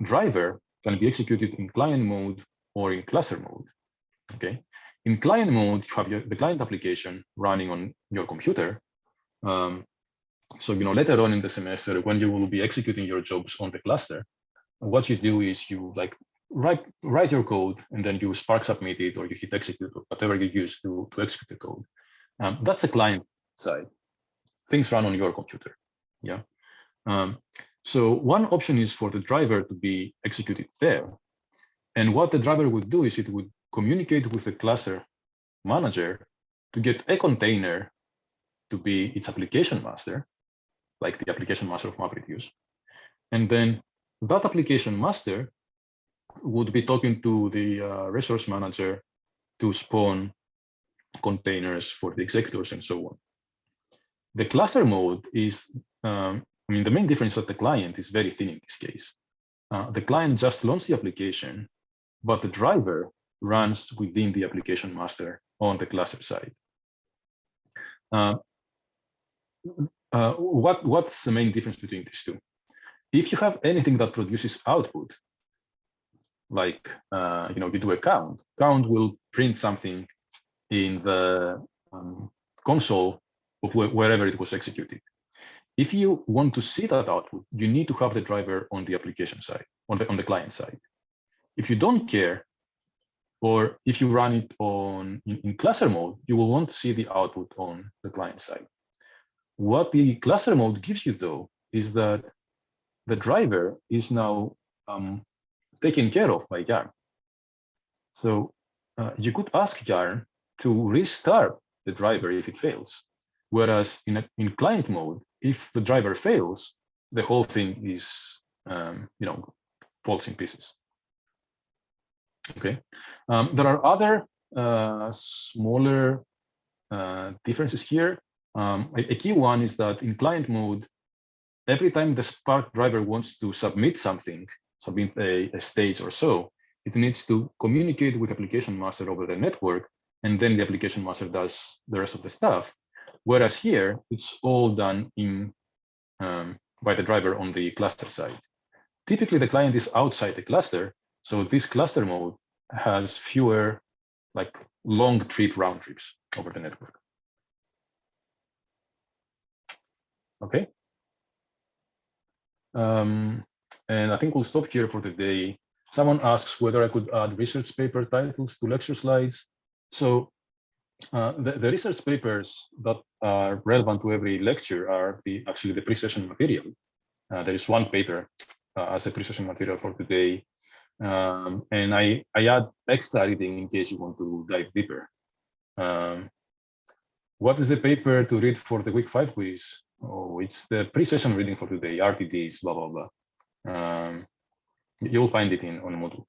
driver can be executed in client mode or in cluster mode. Okay, in client mode, you have the client application running on your computer. So later on in the semester, when you will be executing your jobs on the cluster, what you do is you write your code, and then you Spark submit it, or you hit execute, or whatever you use to execute the code. That's the client side. Things run on your computer. Yeah. So one option is for the driver to be executed there. And what the driver would do is it would communicate with the cluster manager to get a container to be its application master, like the application master of MapReduce. And then that application master would be talking to the resource manager to spawn containers for the executors and so on. The cluster mode is, the main difference is that the client is very thin in this case. The client just launches the application, but the driver runs within the application master on the cluster side. What's the main difference between these two? If you have anything that produces output, like you do a count will print something in the console of wherever it was executed. If you want to see that output, you need to have the driver on the application side, on the client side. If you don't care, or if you run it in cluster mode, you will want to see the output on the client side. What the cluster mode gives you, though, is that the driver is now taken care of by Yarn. So you could ask Yarn to restart the driver if it fails. Whereas in client mode, if the driver fails, the whole thing is, falls in pieces. Okay. There are other smaller differences here. A key one is that in client mode, every time the Spark driver wants to submit something, submit a stage or so, it needs to communicate with application master over the network, and then the application master does the rest of the stuff. Whereas here, it's all done in by the driver on the cluster side. Typically, the client is outside the cluster, so this cluster mode has fewer like long trip round trips over the network. Okay. And I think we'll stop here for the day. Someone asks whether I could add research paper titles to lecture slides. So the research papers that are relevant to every lecture are actually the pre-session material. There is one paper as a pre-session material for today. And I add extra reading in case you want to dive deeper. What is the paper to read for the week 5 quiz? Oh, it's the pre-session reading for today, RTDs, blah, blah, blah. You'll find it on Moodle.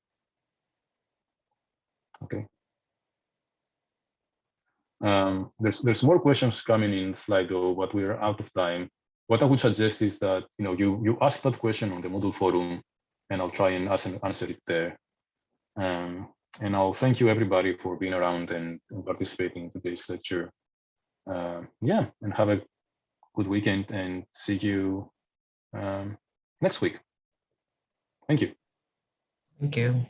Okay. There's more questions coming in Slido, but we're out of time. What I would suggest is that you ask that question on the Moodle forum, and I'll try and answer it there. And I'll thank you everybody for being around and participating in today's lecture. Yeah, and have a good weekend, and see you next week. Thank you. Thank you.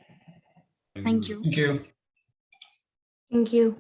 Thank you. Thank you. Thank you.